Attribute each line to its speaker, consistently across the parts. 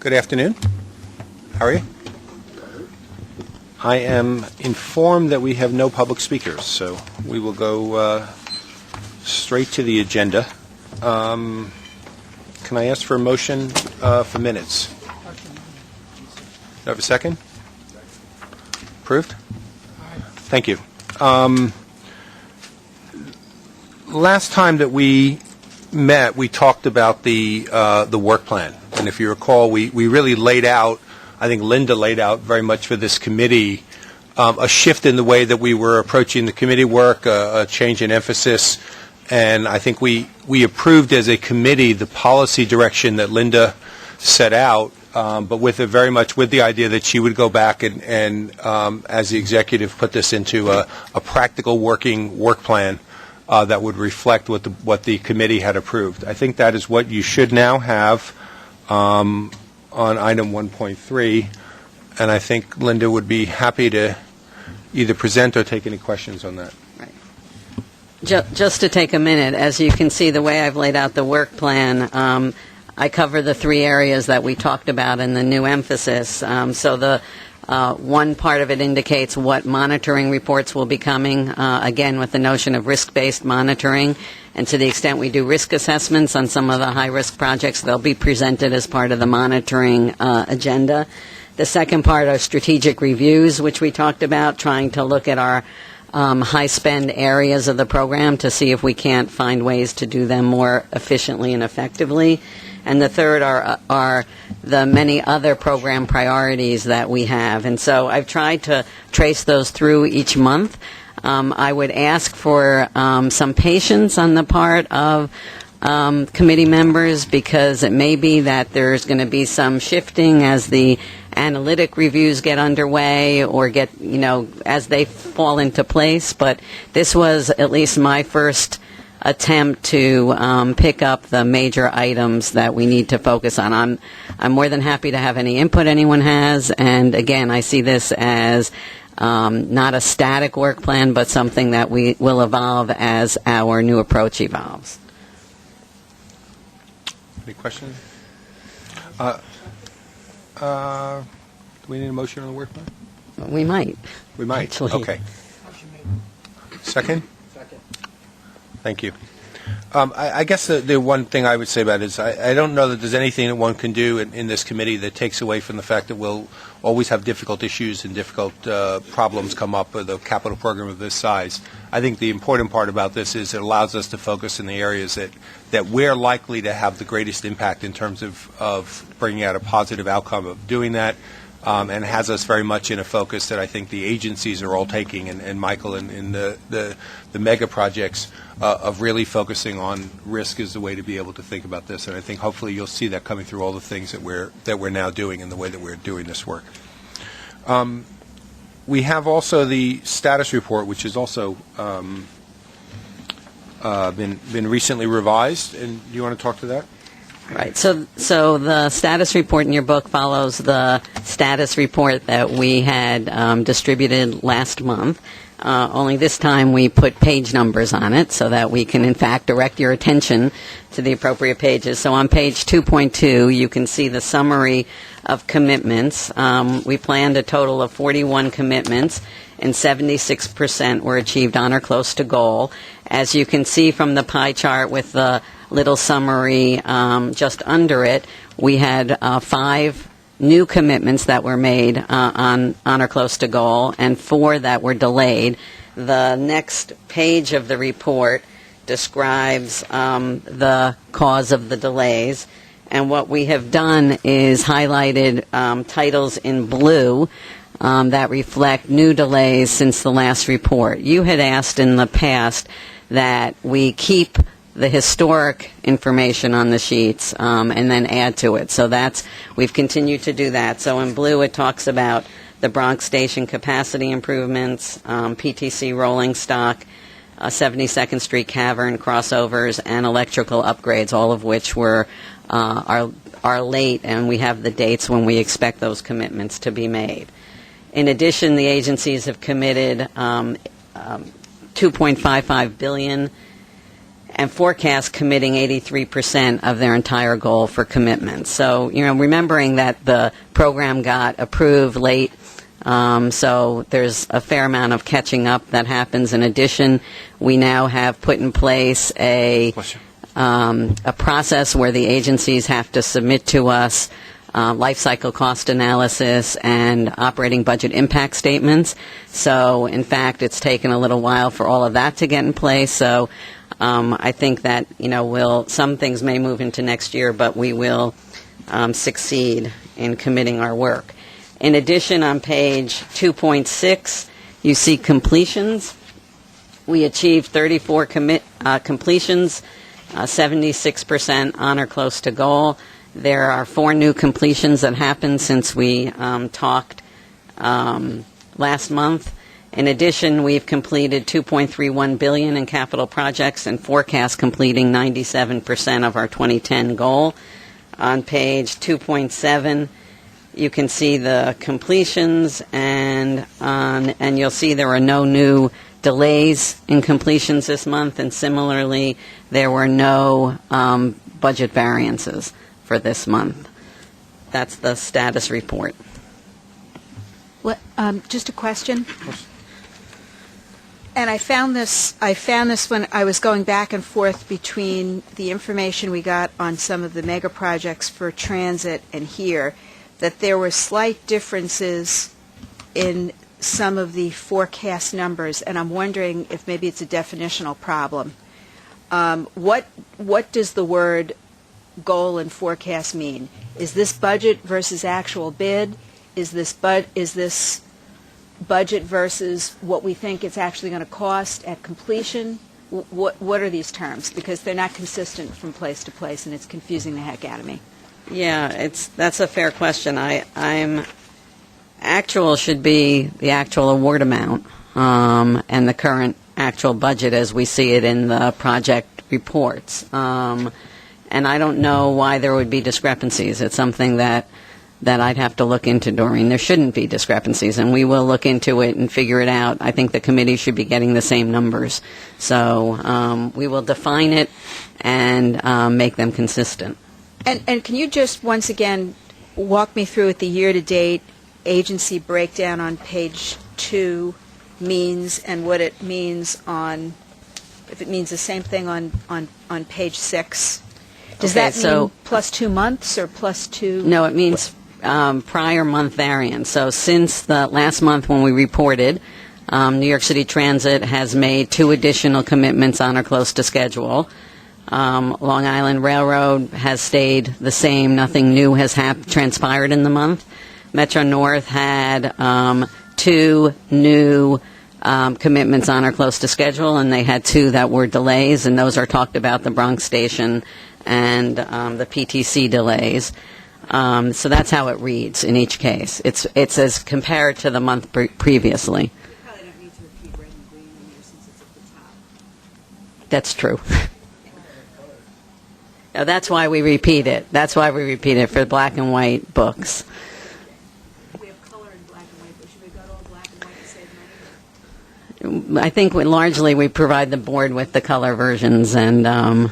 Speaker 1: Good afternoon. How are you? I am informed that we have no public speakers, so we will go straight to the agenda. Can I ask for a motion for minutes? Do I have a second? Approved? Thank you. Last time that we met, we talked about the work plan. And if you recall, we really laid out, I think Linda laid out very much for this committee, a shift in the way that we were approaching the committee work, a change in emphasis. And I think we approved as a committee the policy direction that Linda set out, but with it very much with the idea that she would go back and as the executive, put this into a practical working work plan that would reflect what the committee had approved. I think that is what you should now have on item 1.3, and I think Linda would be happy to either present or take any questions on that.
Speaker 2: Right. Just to take a minute, as you can see, the way I've laid out the work plan, I cover the three areas that we talked about in the new emphasis. So the one part of it indicates what monitoring reports will be coming, again, with the notion of risk-based monitoring. And to the extent we do risk assessments on some of the high-risk projects, they'll be presented as part of the monitoring agenda. The second part are strategic reviews, which we talked about, trying to look at our high-spend areas of the program to see if we can't find ways to do them more efficiently and effectively. And the third are the many other program priorities that we have. And so I've tried to trace those through each month. I would ask for some patience on the part of committee members, because it may be that there's going to be some shifting as the analytic reviews get underway or get, as they fall into place. But this was at least my first attempt to pick up the major items that we need to focus on. I'm more than happy to have any input anyone has, and again, I see this as not a static work plan, but something that we will evolve as our new approach evolves.
Speaker 1: Any questions? Do we need a motion on the work plan?
Speaker 2: We might.
Speaker 1: We might.
Speaker 2: Actually.
Speaker 1: Okay. Second? Thank you. I guess the one thing I would say about it is I don't know that there's anything that one can do in this committee that takes away from the fact that we'll always have difficult issues and difficult problems come up with a capital program of this size. I think the important part about this is it allows us to focus in the areas that we're likely to have the greatest impact in terms of bringing out a positive outcome of doing that. And has us very much in a focus that I think the agencies are all taking, and Michael in the mega projects of really focusing on risk is the way to be able to think about this. And I think hopefully you'll see that coming through all the things that we're now doing in the way that we're doing this work. We have also the status report, which has also been recently revised. And do you want to talk to that?
Speaker 2: Right. So the status report in your book follows the status report that we had distributed last month. Only this time we put page numbers on it so that we can, in fact, direct your attention to the appropriate pages. So on page 2.2, you can see the summary of commitments. We planned a total of 41 commitments, and 76% were achieved on or close to goal. As you can see from the pie chart with the little summary just under it, we had 5 new commitments that were made on or close to goal, and 4 that were delayed. The next page of the report describes the cause of the delays, and what we have done is highlighted titles in blue that reflect new delays since the last report. You had asked in the past that we keep the historic information on the sheets and then add to it. So we've continued to do that. So in blue it talks about the Bronx Station capacity improvements, PTC rolling stock, 72nd Street cavern crossovers, and electrical upgrades, all of which are late, and we have the dates when we expect those commitments to be made. In addition, the agencies have committed $2.55 billion and forecast committing 83% of their entire goal for commitments. So, remembering that the program got approved late, so there's a fair amount of catching up that happens. In addition, we now have put in place a process where the agencies have to submit to us life cycle cost analysis and operating budget impact statements. So, in fact, it's taken a little while for all of that to get in place. So, I think that, some things may move into next year, but we will succeed in committing our work. In addition, on page 2.6, you see completions. We achieved 34 completions, 76% on or close to goal. There are 4 new completions that happened since we talked last month. In addition, we've completed $2.31 billion in capital projects and forecast completing 97% of our 2010 goal. On page 2.7, you can see the completions, and you'll see there are no new delays in completions this month, and similarly, there were no budget variances for this month. That's the status report.
Speaker 3: What, just a question. And I found this when I was going back and forth between the information we got on some of the mega projects for transit and here, that there were slight differences in some of the forecast numbers, and I'm wondering if maybe it's a definitional problem. What does the word goal and forecast mean? Is this budget versus actual bid? Is this budget versus what we think it's actually going to cost at completion? What are these terms? Because they're not consistent from place to place, and it's confusing the heck out of me.
Speaker 2: Yeah, that's a fair question. Actual should be the actual award amount and the current actual budget as we see it in the project reports. And I don't know why there would be discrepancies. It's something that I'd have to look into, Doreen. There shouldn't be discrepancies, and we will look into it and figure it out. I think the committee should be getting the same numbers. So we will define it and make them consistent.
Speaker 3: And can you just once again walk me through what the year-to-date agency breakdown on page 2 means, and what it means if it means the same thing on page 6? Does that mean plus 2 months or plus 2?
Speaker 2: No, it means prior month variance. So since the last month when we reported, New York City Transit has made 2 additional commitments on or close to schedule. Long Island Railroad has stayed the same. Nothing new has transpired in the month. Metro North had 2 new commitments on or close to schedule, and they had 2 that were delays, and those are talked about, the Bronx Station and the PTC delays. So that's how it reads in each case. It's as compared to the month previously.
Speaker 3: You probably don't need to repeat red and green in here since it's at the top.
Speaker 2: That's true. No, that's why we repeat it. That's why we repeat it for black and white books.
Speaker 3: We have color in black and white, but should we go to all black and white to save money?
Speaker 2: I think largely we provide the board with the color versions, and
Speaker 3: Okay,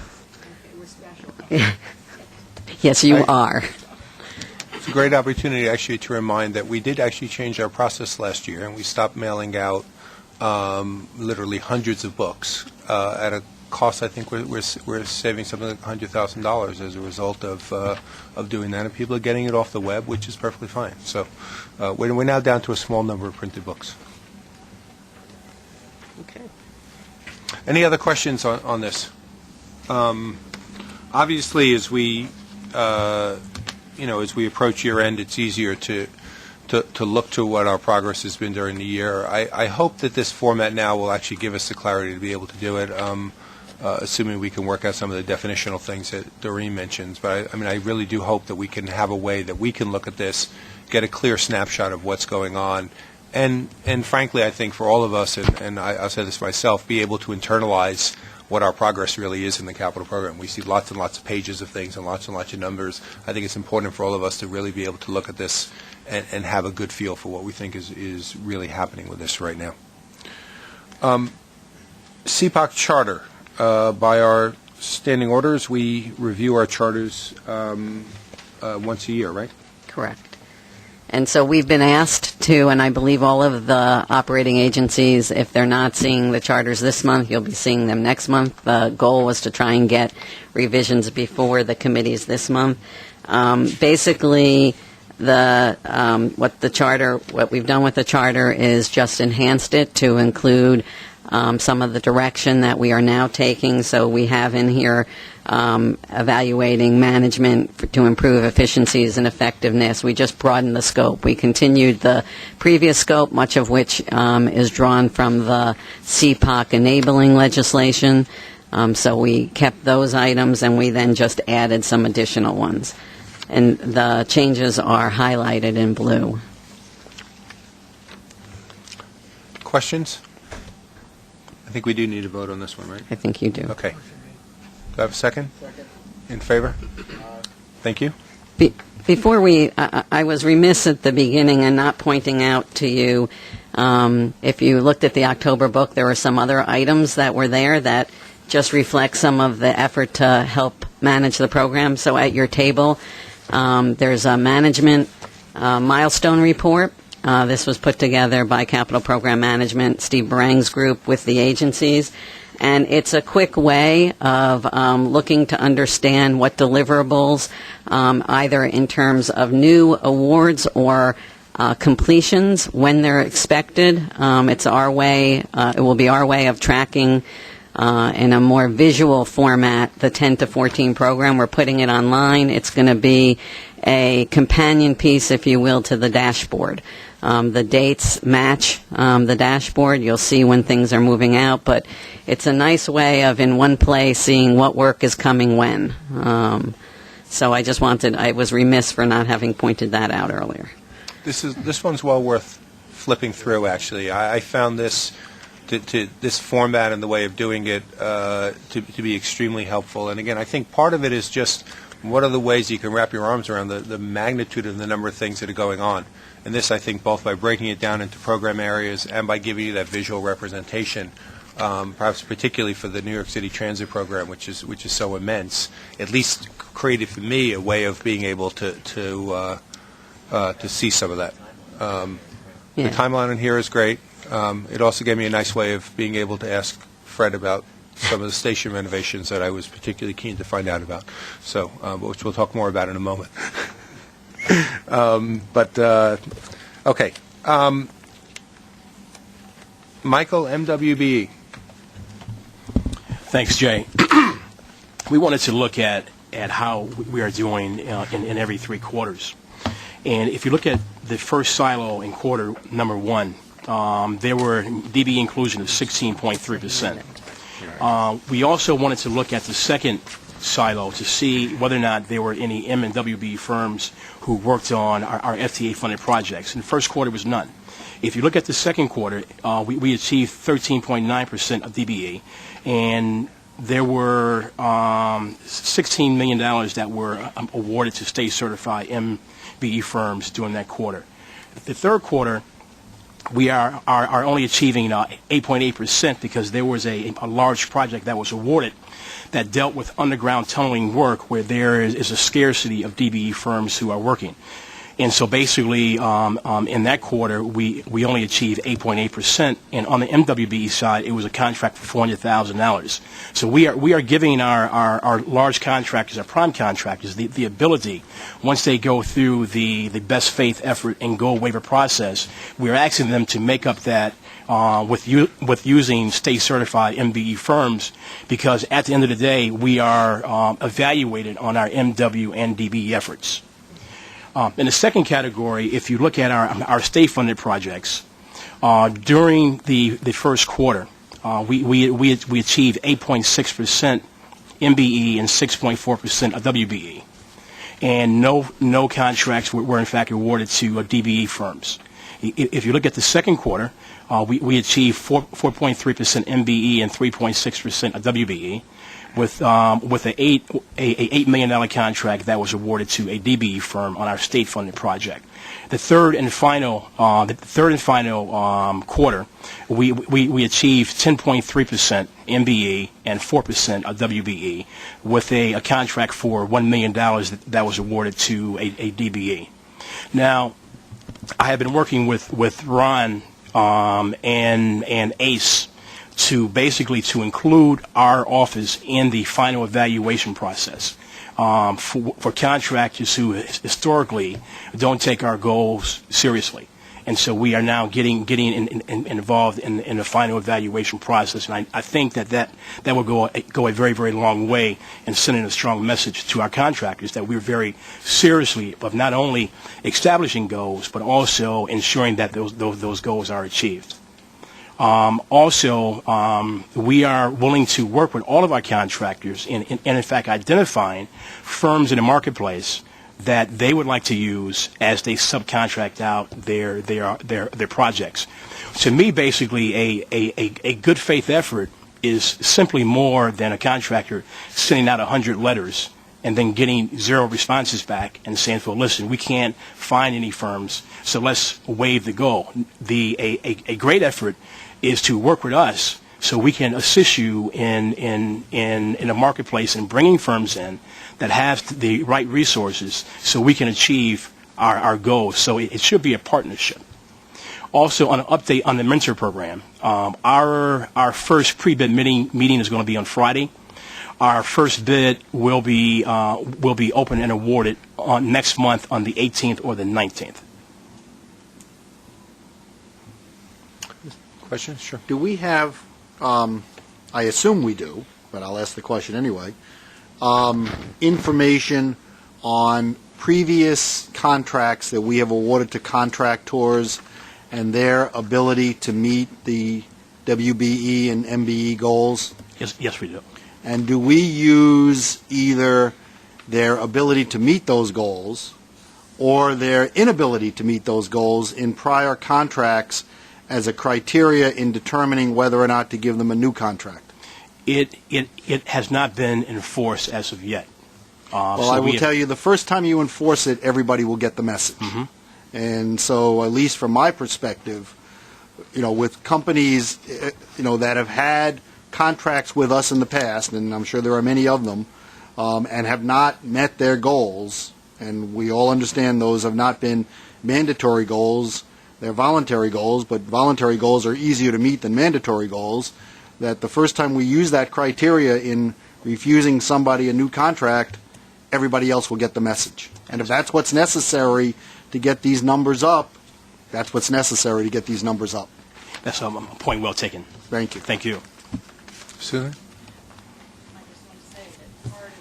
Speaker 3: we're special.
Speaker 2: yes, you are.
Speaker 1: It's a great opportunity actually to remind that we did actually change our process last year, and we stopped mailing out literally hundreds of books at a cost. I think we're saving something like $100,000 as a result of doing that, and people are getting it off the web, which is perfectly fine. So we're now down to a small number of printed books.
Speaker 2: Okay.
Speaker 1: Any other questions on this? Obviously, as we approach year end, it's easier to look to what our progress has been during the year. I hope that this format now will actually give us the clarity to be able to do it, assuming we can work out some of the definitional things that Doreen mentions. But I really do hope that we can have a way that we can look at this, get a clear snapshot of what's going on, and frankly, I think for all of us, and I'll say this myself, be able to internalize what our progress really is in the capital program. We see lots and lots of pages of things and lots of numbers. I think it's important for all of us to really be able to look at this and have a good feel for what we think is really happening with this right now. CPOC charter. by our standing orders, we review our charters once a year, right?
Speaker 2: Correct. And so we've been asked to, and I believe all of the operating agencies, if they're not seeing the charters this month, you'll be seeing them next month. The goal was to try and get revisions before the committees this month. Basically, what we've done with the charter is just enhanced it to include some of the direction that we are now taking. So we have in here evaluating management to improve efficiencies and effectiveness. We just broadened the scope. We continued the previous scope, much of which is drawn from the CPOC enabling legislation. So we kept those items, and we then just added some additional ones. And the changes are highlighted in blue.
Speaker 1: Questions? I think we do need to vote on this one, right?
Speaker 2: I think you do.
Speaker 1: Okay. Do I have a second? Second. In favor? Thank you.
Speaker 2: Before I was remiss at the beginning in not pointing out to you, if you looked at the October book, there were some other items that were there that just reflect some of the effort to help manage the program. So at your table, there's a management milestone report. This was put together by Capital Program Management, Steve Barang's group, with the agencies. And it's a quick way of looking to understand what deliverables, either in terms of new awards or completions, when they're expected. It's our way, it will be our way of tracking in a more visual format the 10 to 14 program. We're putting it online. It's going to be a companion piece, if you will, to the dashboard. The dates match the dashboard. You'll see when things are moving out, but it's a nice way of, in one place, seeing what work is coming when. So I was remiss for not having pointed that out earlier.
Speaker 1: This one's well worth flipping through, actually. I found this this format and the way of doing it to be extremely helpful. And again, I think part of it is just what are the ways you can wrap your arms around the magnitude of the number of things that are going on. And this, I think, both by breaking it down into program areas and by giving you that visual representation, perhaps particularly for the New York City Transit Program, which is so immense, at least created for me a way of being able to see some of that. The timeline in here is great. It also gave me a nice way of being able to ask Fred about some of the station renovations that I was particularly keen to find out about, so which we'll talk more about in a moment. Okay. Michael, MWBE.
Speaker 4: Thanks, Jay. We wanted to look at how we are doing in every 3 quarters. And if you look at the first silo in quarter number 1, there were DB inclusion of 16.3%. We also wanted to look at the second silo to see whether or not there were any M&WB firms who worked on our FTA-funded projects. And the first quarter was none. If you look at the second quarter, we achieved 13.9% of DBE, and there were $16 million that were awarded to state-certified MBE firms during that quarter. The third quarter, we are only achieving 8.8% because there was a large project that was awarded that dealt with underground tunneling work where there is a scarcity of DBE firms who are working. And so basically, in that quarter, we only achieved 8.8%, and on the MWBE side, it was a contract for $400,000. So we are giving our large contractors, our prime contractors, the ability, once they go through the best faith effort and goal waiver process, we are asking them to make up that with using state-certified MBE firms, because at the end of the day, we are evaluated on our MW and DBE efforts. In the second category, if you look at our state-funded projects, during the first quarter, we achieved 8.6% MBE and 6.4% of WBE, and no contracts were in fact awarded to DBE firms. If you look at the second quarter, we achieved 4.3% MBE and 3.6% of WBE. with a $8 million contract that was awarded to a DBE firm on our state-funded project. The third and final quarter, we achieved 10.3% MBE and 4% of WBE, with a contract for $1 million that was awarded to a DBE. Now, I have been working with Ron and ACE to basically to include our office in the final evaluation process for contractors who historically don't take our goals seriously. And so we are now getting involved in the final evaluation process, and I think that will go a very, very long way in sending a strong message to our contractors that we're very seriously of not only establishing goals but also ensuring that those goals are achieved. We are willing to work with all of our contractors and in fact identifying firms in the marketplace that they would like to use as they subcontract out their projects. To me, basically, a good faith effort is simply more than a contractor sending out 100 letters and then getting 0 responses back and saying, well, listen, we can't find any firms, so let's waive the goal. A great effort is to work with us so we can assist you in the marketplace and bringing firms in that have the right resources so we can achieve our goals. So it should be a partnership. Also, on an update on the mentor program, our first pre-bid meeting is going to be on Friday. Our first bid will be open and awarded on next month on the 18th or the 19th.
Speaker 1: Questions? Sure.
Speaker 5: Do we have, I assume we do, but I'll ask the question anyway, information on previous contracts that we have awarded to contractors and their ability to meet the WBE and MBE goals?
Speaker 4: Yes, we do.
Speaker 5: And do we use either their ability to meet those goals or their inability to meet those goals in prior contracts as a criteria in determining whether or not to give them a new contract?
Speaker 4: It has not been enforced as of yet.
Speaker 5: Well, I will tell you, the first time you enforce it, everybody will get the message.
Speaker 4: Mm-hmm.
Speaker 5: And so, at least from my perspective, with companies, that have had contracts with us in the past, and I'm sure there are many of them, and have not met their goals, and we all understand those have not been mandatory goals, they're voluntary goals, but voluntary goals are easier to meet than mandatory goals, that the first time we use that criteria in refusing somebody a new contract, everybody else will get the message. And if that's what's necessary to get these numbers up, that's what's necessary to get these numbers up.
Speaker 4: That's a point well taken.
Speaker 5: Thank you.
Speaker 4: Thank you.
Speaker 1: Susan?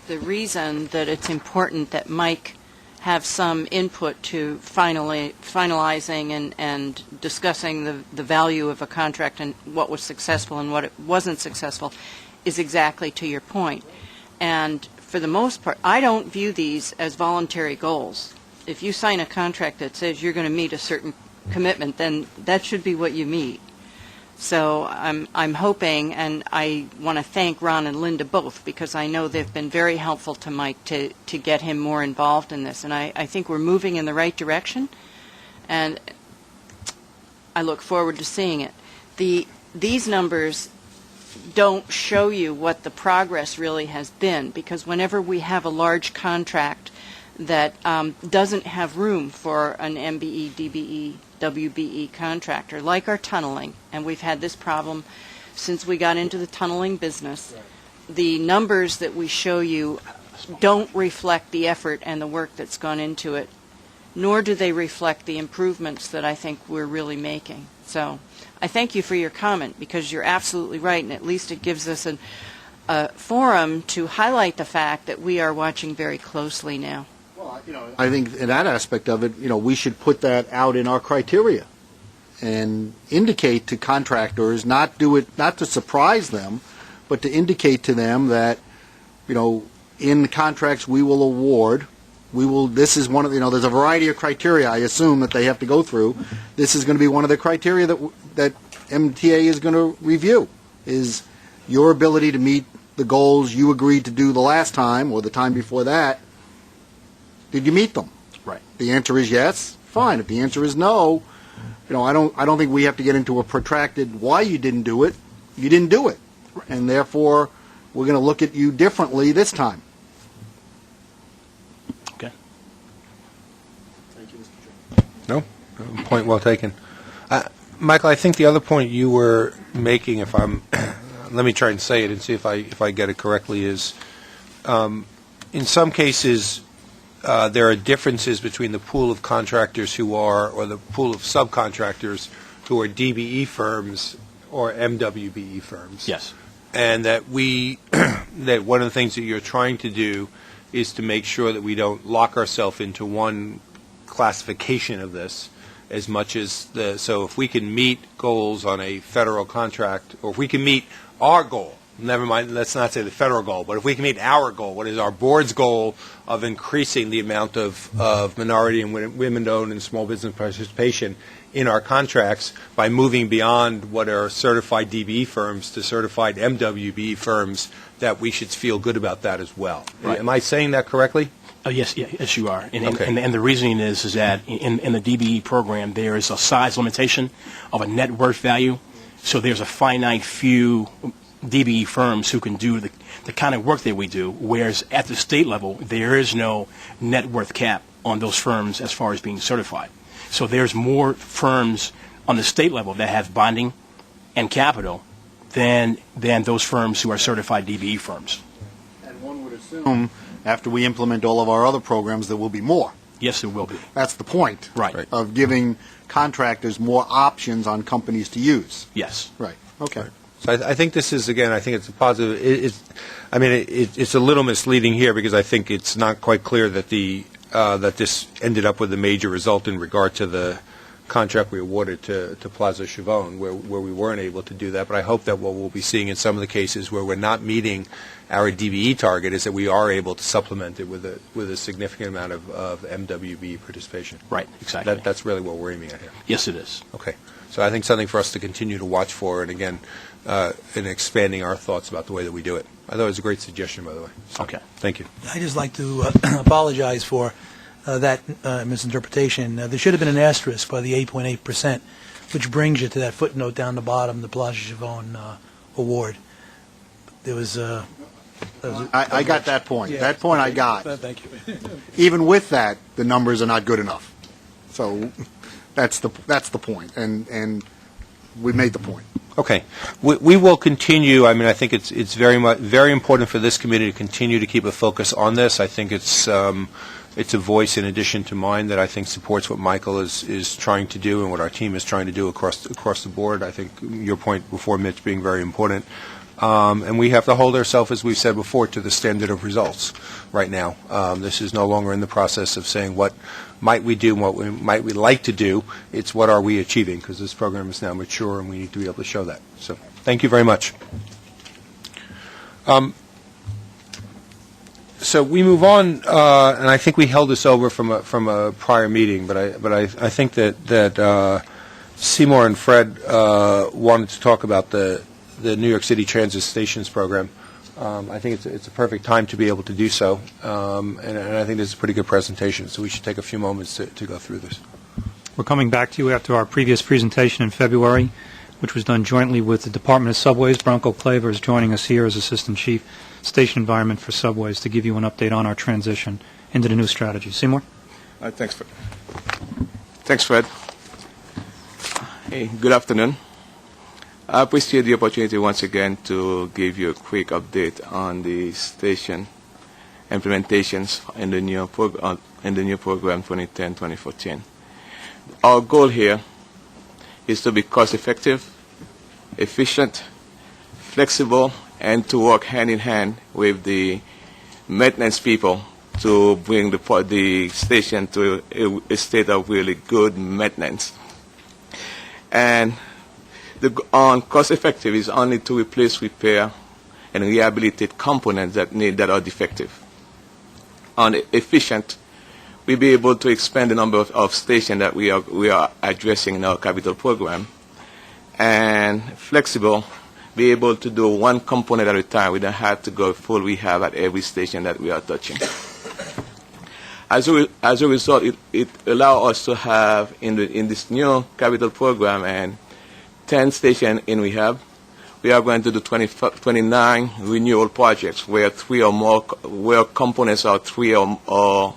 Speaker 6: The reason that it's important that Mike have some input to finalizing and discussing the value of a contract and what was successful and what it wasn't successful is exactly to your point. And for the most part, I don't view these as voluntary goals. If you sign a contract that says you're going to meet a certain commitment, then that should be what you meet. So I'm hoping, and I want to thank Ron and Linda both, because I know they've been very helpful to Mike to get him more involved in this. And I think we're moving in the right direction, and I look forward to seeing it. These numbers don't show you what the progress really has been, because whenever we have a large contract that doesn't have room for an MBE, DBE, WBE contractor, like our tunneling, and we've had this problem since we got into the tunneling business, the numbers that we show you don't reflect the effort and the work that's gone into it, nor do they reflect the improvements that I think we're really making. So I thank you for your comment, because you're absolutely right, and at least it gives us a forum to highlight the fact that we are watching very closely now.
Speaker 5: Well, I think in that aspect of it, we should put that out in our criteria and indicate to contractors, not to surprise them, but to indicate to them that, in the contracts we will award, this is one of, there's a variety of criteria, I assume, that they have to go through. This is going to be one of the criteria that MTA is going to review, is your ability to meet the goals you agreed to do the last time or the time before that, did you meet them?
Speaker 4: Right.
Speaker 5: The answer is yes. Fine. If the answer is no, I don't think we have to get into a protracted why you didn't do it. You didn't do it, and therefore we're going to look at you differently this time.
Speaker 4: Okay.
Speaker 5: Thank you, Mr. Chairman.
Speaker 1: No, point well taken. Michael, I think the other point you were making, if I'm, let me try and say it and see if I get it correctly, is in some cases there are differences between the pool of contractors or the pool of subcontractors who are DBE firms or MWBE firms.
Speaker 4: Yes.
Speaker 1: And that that one of the things that you're trying to do is to make sure that we don't lock ourselves into one classification of this as much as so if we can meet goals on a federal contract, or if we can meet our goal, never mind, let's not say the federal goal, but if we can meet our goal, what is our board's goal of increasing the amount of minority and women-owned and small business participation in our contracts by moving beyond what are certified DBE firms to certified MWBE firms, that we should feel good about that as well.
Speaker 4: Right.
Speaker 1: Am I saying that correctly?
Speaker 4: Yes, you are. And,
Speaker 1: Okay.
Speaker 4: and the reasoning is that in the DBE program, there is a size limitation of a net worth value. So there's a finite few DBE firms who can do the kind of work that we do, whereas at the state level, there is no net worth cap on those firms as far as being certified. So there's more firms on the state level that have bonding and capital than those firms who are certified DBE firms.
Speaker 5: And one would assume after we implement all of our other programs, there will be more.
Speaker 4: Yes, there will be.
Speaker 5: That's the point.
Speaker 4: Right.
Speaker 5: Of giving contractors more options on companies to use.
Speaker 4: Yes.
Speaker 5: Right. Okay.
Speaker 1: Right. So I think this is, again, I think it's a positive. It's a little misleading here because I think it's not quite clear that that this ended up with a major result in regard to the contract we awarded to Plaza Chavone, where we weren't able to do that. But I hope that what we'll be seeing in some of the cases where we're not meeting our DBE target is that we are able to supplement it with a significant amount of MWBE participation.
Speaker 4: Right, exactly.
Speaker 1: That's really what we're aiming at here.
Speaker 4: Yes, it is.
Speaker 1: Okay. So I think something for us to continue to watch for, and again, in expanding our thoughts about the way that we do it. I thought it was a great suggestion, by the way. So,
Speaker 4: Okay.
Speaker 1: Thank you.
Speaker 7: I'd just like to apologize for that misinterpretation. There should have been an asterisk by the 8.8%, which brings you to that footnote down the bottom, the Plaza Chavone award. There was
Speaker 5: I got that point.
Speaker 7: Yeah.
Speaker 5: That point I got.
Speaker 7: Thank you.
Speaker 5: Even with that, the numbers are not good enough. So that's the point, and we made the point.
Speaker 1: Okay. We will continue. I mean, I think it's very important for this committee to continue to keep a focus on this. I think it's a voice in addition to mine that I think supports what Michael is trying to do and what our team is trying to do across the board. I think your point before, Mitch, being very important. And we have to hold ourselves, as we've said before, to the standard of results right now. This is no longer in the process of saying what might we do and what might we like to do. It's what are we achieving, because this program is now mature and we need to be able to show that. So thank you very much. So we move on, and I think we held this over from a prior meeting, but I think that Seymour and Fred wanted to talk about the New York City Transit Stations program. I think it's a perfect time to be able to do so, and I think this is a pretty good presentation, so we should take a few moments to go through this.
Speaker 8: We're coming back to you after our previous presentation in February, which was done jointly with the Department of Subways. Bronco Claver is joining us here as Assistant Chief, Station Environment for Subways, to give you an update on our transition into the new strategy. Seymour?
Speaker 9: Thanks, Fred. Thanks, Fred. Hey, good afternoon. I appreciate the opportunity once again to give you a quick update on the station implementations in the new program 2010-2014. Our goal here is to be cost-effective, efficient, flexible, and to work hand in hand with the maintenance people to bring the station to a state of really good maintenance. And on cost-effective is only to replace, repair, and rehabilitate components that are defective. On efficient, we'll be able to expand the number of stations that we are addressing in our capital program. And flexible, be able to do one component at a time. We don't have to go full rehab at every station that we are touching. As a result, it allows us to have in this new capital program and 10 stations in rehab. We are going to do 29 renewal projects where where components are 3 or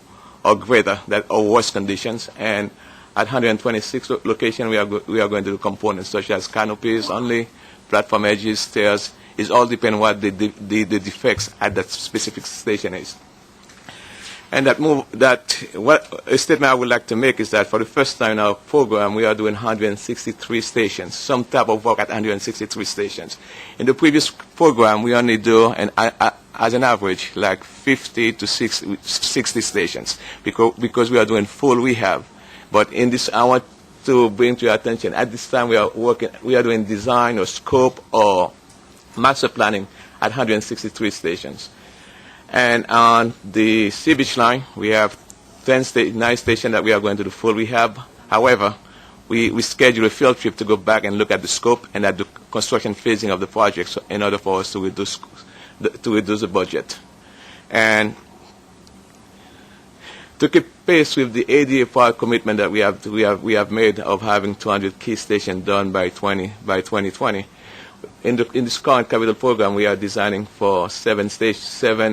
Speaker 9: greater that are worse conditions, and at 126 locations we are going to do components such as canopies only, platform edges, stairs. It all depends what the defects at that specific station is. And what a statement I would like to make is that for the first time in our program, we are doing 163 stations, some type of work at 163 stations. In the previous program, we only do, as an average, like 50 to 60 stations because we are doing full rehab. But in this, I want to bring to your attention, at this time we are doing design or scope or master planning at 163 stations. And on the Sea Beach line, we have 9 stations that we are going to do full rehab. However, we schedule a field trip to go back and look at the scope and at the construction phasing of the project in order for us to reduce the budget. And to keep pace with the ADA part commitment that we have made of having 200 key stations done by 2020. In this current capital program, we are designing for 7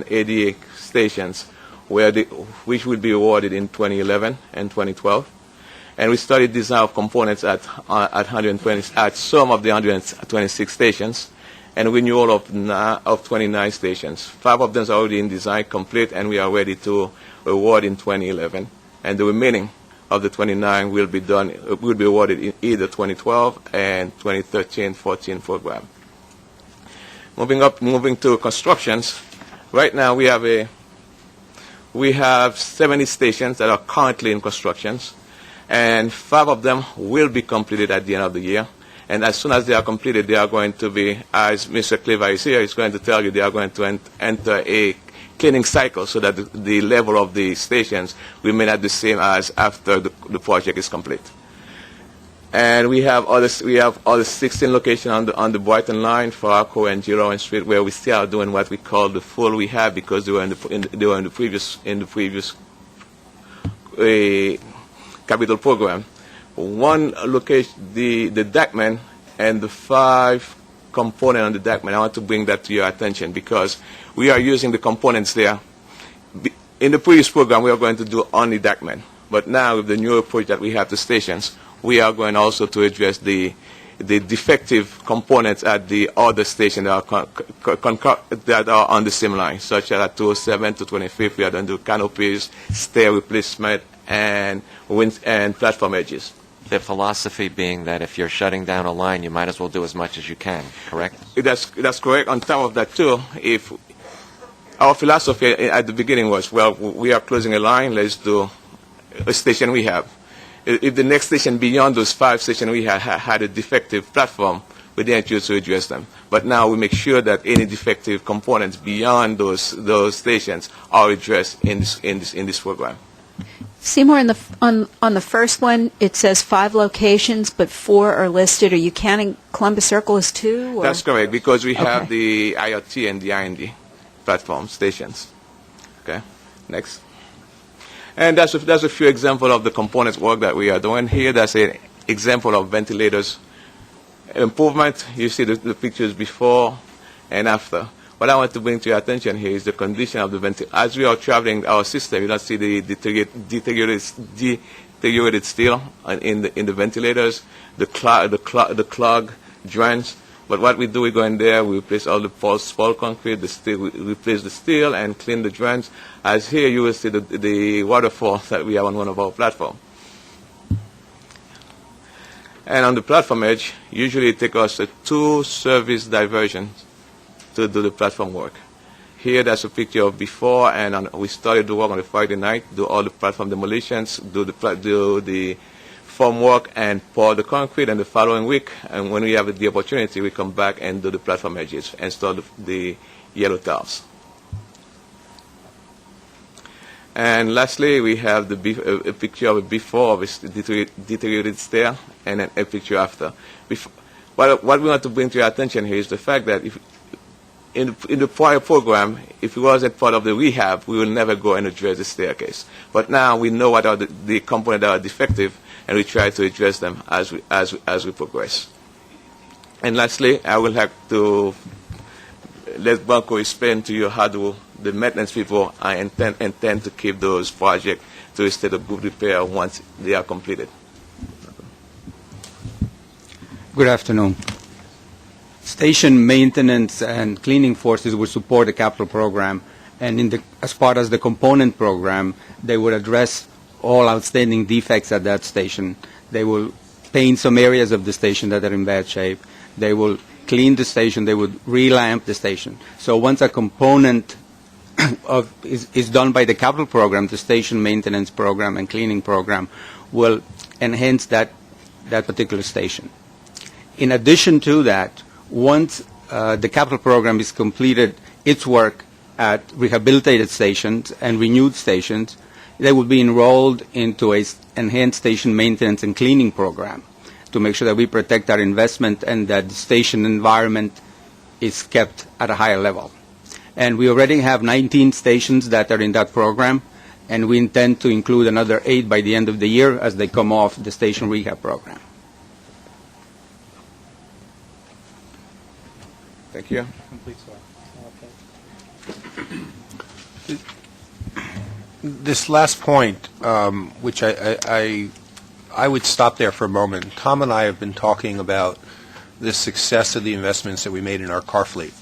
Speaker 9: ADA stations, which will be awarded in 2011 and 2012. And we started design of components at some of the 126 stations, and renewal of 29 stations. 5 of them are already in design complete, and we are ready to award in 2011. And the remaining of the 29 will be awarded in either 2012 and 2013-14 program. Moving to constructions. Right now we have 70 stations that are currently in constructions, and 5 of them will be completed at the end of the year. And as soon as they are completed, they are going to be, as Mr. Cleaver is here, he's going to tell you, they are going to enter a cleaning cycle so that the level of the stations remain at the same as after the project is complete. And we have other 16 locations on the Brighton line, Farako and Girowan Street, where we still are doing what we call the full rehab because they were in the previous capital program. One location, the deckman and the 5 components on the deckman, I want to bring that to your attention because we are using the components there. In the previous program, we are going to do only deckman. But now with the new approach that we have to stations, we are going also to address the defective components at the other stations that are on the same line, such as at 207 to 25th. We are going to do canopies, stair replacement, and platform edges.
Speaker 10: The philosophy being that if you're shutting down a line, you might as well do as much as you can, correct?
Speaker 9: That's correct. On top of that, too, if our philosophy at the beginning was, well, we are closing a line, let's do a station we have. If the next station beyond those 5 stations we had a defective platform, we didn't choose to address them. But now we make sure that any defective components beyond those stations are addressed in this program.
Speaker 3: Seymour, on the first one, it says 5 locations, but 4 are listed. Are you counting Columbus Circle as 2? Or?
Speaker 9: That's correct, because we have the IoT and the IND platform stations. Okay, next. And that's a few examples of the components work that we are doing here. That's an example of ventilators improvement. You see the pictures before and after. What I want to bring to your attention here is the condition of the ventilator. As we are traveling our system, you don't see the deteriorated steel in the ventilators, the clog joints. But what we do, we go in there, we replace all the spall concrete, we replace the steel and clean the joints. As here, you will see the waterfall that we have on one of our platforms. And on the platform edge, usually it takes us 2 service diversions to do the platform work. Here, that's a picture of before, and we started the work on a Friday night, do all the platform demolitions, do the form work, and pour the concrete. And the following week, and when we have the opportunity, we come back and do the platform edges, install the yellow tiles. And lastly, we have a picture of a before of a deteriorated stair, and then a picture after. what we want to bring to your attention here is the fact that if in the prior program, if it wasn't part of the rehab, we will never go and address the staircase. But now we know what are the components that are defective, and we try to address them as we progress. And lastly, I will have to let Branko explain to you how the maintenance people intend to keep those projects to a state of good repair once they are completed.
Speaker 11: Good afternoon. Station maintenance and cleaning forces will support the capital program, and as part of the component program, they will address all outstanding defects at that station. They will paint some areas of the station that are in bad shape. They will clean the station. They would relamp the station. So once a component is done by the capital program, the station maintenance program and cleaning program will enhance that particular station. In addition to that, once the capital program is completed its work at rehabilitated stations and renewed stations, they will be enrolled into an enhanced station maintenance and cleaning program to make sure that we protect our investment and that the station environment is kept at a higher level. And we already have 19 stations that are in that program, and we intend to include another 8 by the end of the year as they come off the station rehab program.
Speaker 9: Thank you.
Speaker 1: This last point, which I would stop there for a moment. Tom and I have been talking about the success of the investments that we made in our car fleet.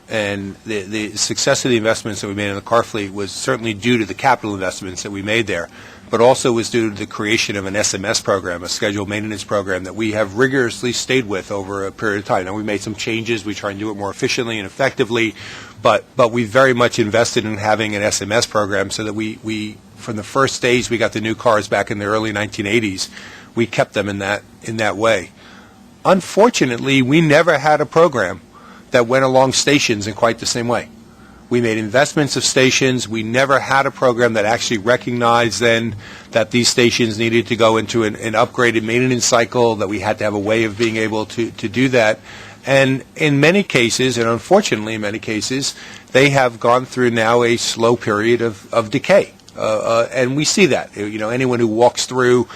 Speaker 1: And the success of the investments that we made in the car fleet was certainly due to the capital investments that we made there, but also was due to the creation of an SMS program, a scheduled maintenance program that we have rigorously stayed with over a period of time. Now, we made some changes. We try and do it more efficiently and effectively, but we very much invested in having an SMS program so that we from the first days we got the new cars back in the early 1980s, we kept them in that way. Unfortunately, we never had a program that went along stations in quite the same way. We made investments of stations. We never had a program that actually recognized then that these stations needed to go into an upgraded maintenance cycle, that we had to have a way of being able to do that. And in many cases, and unfortunately in many cases, they have gone through now a slow period of decay. And we see that. Anyone who walks through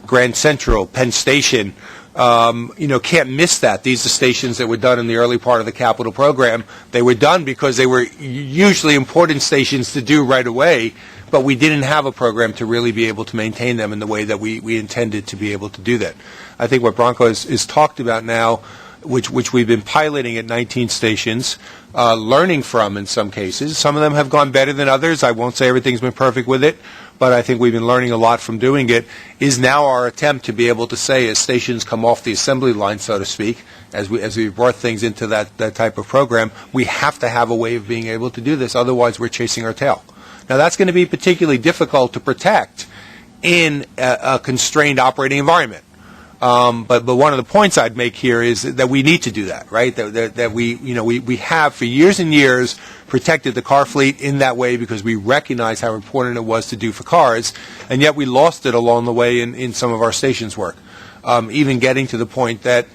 Speaker 1: Grand Central, Penn Station, can't miss that. These are stations that were done in the early part of the capital program. They were done because they were usually important stations to do right away, but we didn't have a program to really be able to maintain them in the way that we intended to be able to do that. I think what Branko is talked about now, which we've been piloting at 19 stations, learning from in some cases. Some of them have gone better than others. I won't say everything's been perfect with it, but I think we've been learning a lot from doing it, is now our attempt to be able to say, as stations come off the assembly line, so to speak, as we brought things into that type of program, we have to have a way of being able to do this. Otherwise, we're chasing our tail. Now, that's going to be particularly difficult to protect in a constrained operating environment. But one of the points I'd make here is that we need to do that, right? That we have for years and years protected the car fleet in that way because we recognize how important it was to do for cars, and yet we lost it along the way in some of our stations work. Even getting to the point that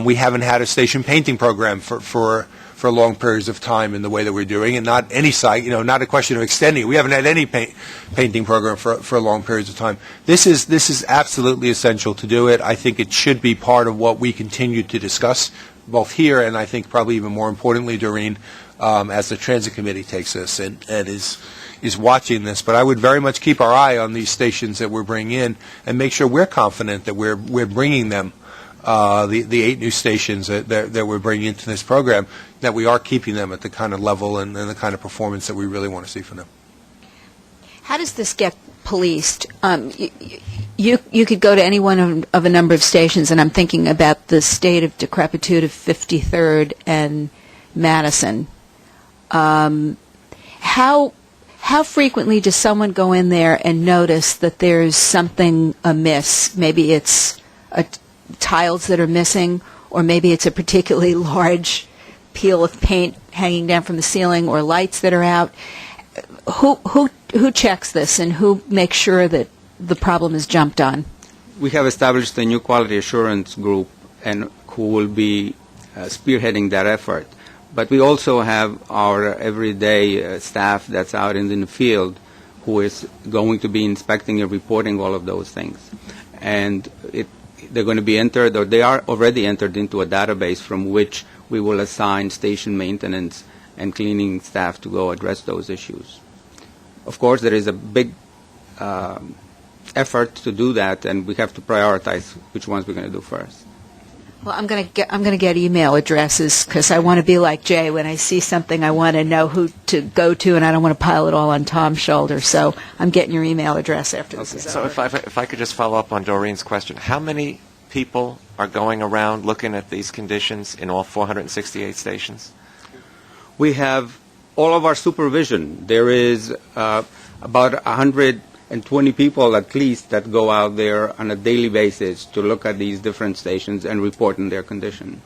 Speaker 1: we haven't had a station painting program for long periods of time in the way that we're doing, and not any site, not a question of extending. We haven't had any painting program for long periods of time. This is absolutely essential to do it. I think it should be part of what we continue to discuss, both here and I think probably even more importantly, Doreen, as the Transit Committee takes this and is watching this. But I would very much keep our eye on these stations that we're bringing in and make sure we're confident that we're bringing them. The 8 new stations that we're bringing into this program, that we are keeping them at the kind of level and the kind of performance that we really want to see from them.
Speaker 3: How does this get policed? You could go to any one of a number of stations, and I'm thinking about the state of decrepitude of 53rd and Madison. How frequently does someone go in there and notice that there's something amiss? Maybe it's tiles that are missing, or maybe it's a particularly large peel of paint hanging down from the ceiling, or lights that are out. Who checks this, and who makes sure that the problem is jumped on?
Speaker 11: We have established a new quality assurance group, and who will be spearheading that effort. But we also have our everyday staff that's out in the field who is going to be inspecting and reporting all of those things. And they're going to be entered, or they are already entered into a database from which we will assign station maintenance and cleaning staff to go address those issues. Of course, there is a big effort to do that, and we have to prioritize which ones we're going to do first.
Speaker 3: Well, I'm going to get email addresses because I want to be like Jay. When I see something, I want to know who to go to, and I don't want to pile it all on Tom's shoulder. So I'm getting your email address after this is
Speaker 10: So
Speaker 3: over.
Speaker 10: if I could just follow up on Doreen's question, how many people are going around looking at these conditions in all 468 stations?
Speaker 11: We have all of our supervision. There is about 120 people at least that go out there on a daily basis to look at these different stations and report on their condition.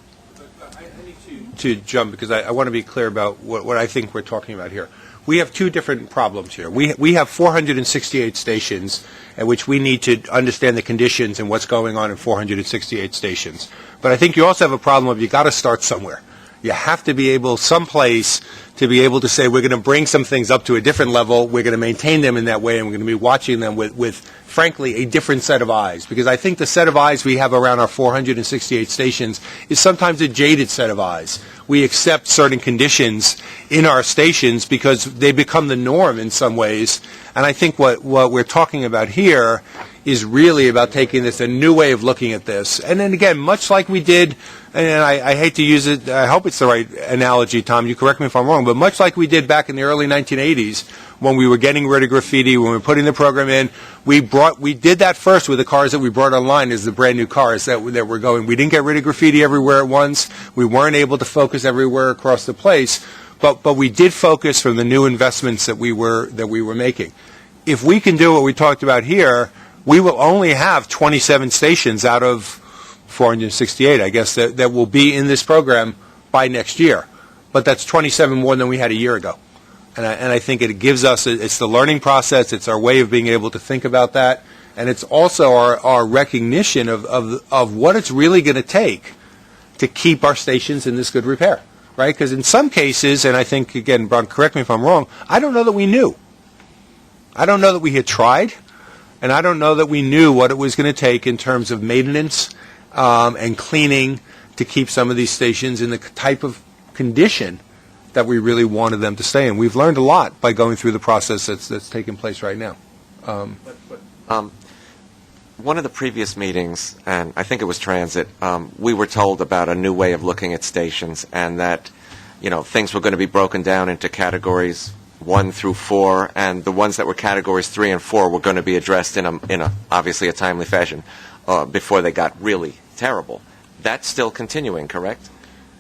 Speaker 1: I need to jump because I want to be clear about what I think we're talking about here. We have two different problems here. We have 468 stations at which we need to understand the conditions and what's going on in 468 stations. But I think you also have a problem of you got to start somewhere. You have to be able someplace to be able to say we're going to bring some things up to a different level, we're going to maintain them in that way, and we're going to be watching them with frankly, a different set of eyes. Because I think the set of eyes we have around our 468 stations is sometimes a jaded set of eyes. We accept certain conditions in our stations because they become the norm in some ways. And I think what we're talking about here is really about taking this a new way of looking at this. And then again, much like we did, and I hate to use it, I hope it's the right analogy, Tom, you correct me if I'm wrong, but much like we did back in the early 1980s when we were getting rid of graffiti, when we were putting the program in, we did that first with the cars that we brought online as the brand new cars that were going. We didn't get rid of graffiti everywhere at once. We weren't able to focus everywhere across the place, but we did focus from the new investments that we were making. If we can do what we talked about here, we will only have 27 stations out of 468, I guess, that will be in this program by next year. But that's 27 more than we had a year ago. And I think it gives us, it's the learning process, it's our way of being able to think about that, and it's also our recognition of what it's really going to take to keep our stations in this good repair, right? Because in some cases, and I think, again, Brian, correct me if I'm wrong, I don't know that we knew. I don't know that we had tried, and I don't know that we knew what it was going to take in terms of maintenance and cleaning to keep some of these stations in the type of condition that we really wanted them to stay in. We've learned a lot by going through the process that's taking place right now.
Speaker 10: One of the previous meetings, and I think it was transit, we were told about a new way of looking at stations, and that things were going to be broken down into categories 1 through 4, and the ones that were categories 3 and 4 were going to be addressed in a obviously a timely fashion before they got really terrible. That's still continuing, correct?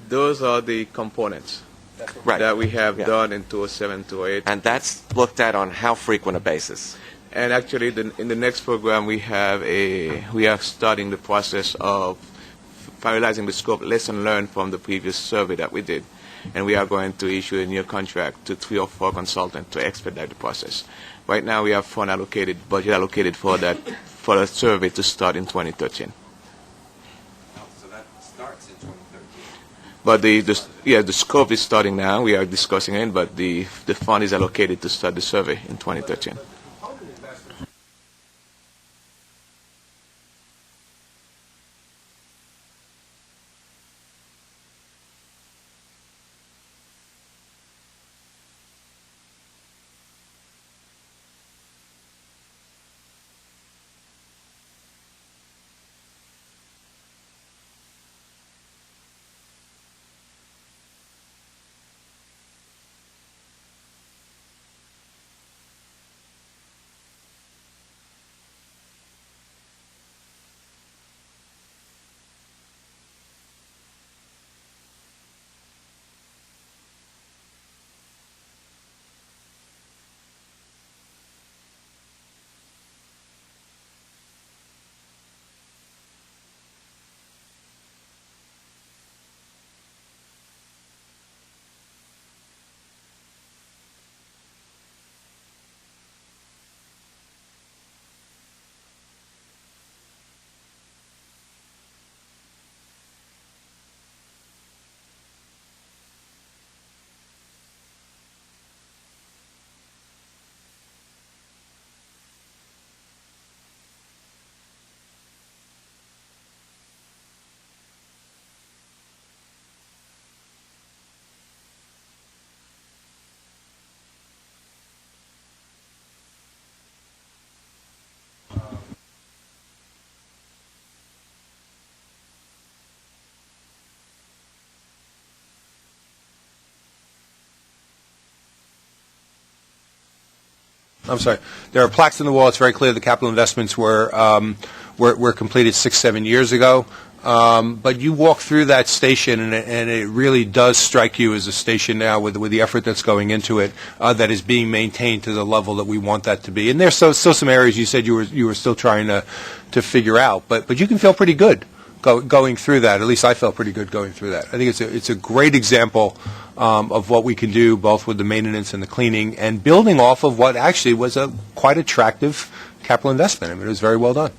Speaker 9: Those are the components
Speaker 10: Right.
Speaker 9: that we have done in 2007, 2008.
Speaker 10: And that's looked at on how frequent a basis?
Speaker 9: And actually, in the next program, we are starting the process of finalizing the scope, lesson learned from the previous survey that we did. And we are going to issue a new contract to 3 or 4 consultants to expedite the process. Right now, we have budget allocated for the survey to start in 2013.
Speaker 10: So that starts in 2013.
Speaker 9: But the scope is starting now. We are discussing it, but the fund is allocated to start the survey in 2013.
Speaker 1: I'm sorry. There are plaques on the wall. It's very clear the capital investments were completed 6-7 years ago. But you walk through that station, and it really does strike you as a station now with the effort that's going into it that is being maintained to the level that we want that to be. And there's still some areas you said you were still trying to figure out, but you can feel pretty good going through that. At least I felt pretty good going through that. I think it's a great example of what we can do both with the maintenance and the cleaning and building off of what actually was a quite attractive capital investment. I mean, it was very well done.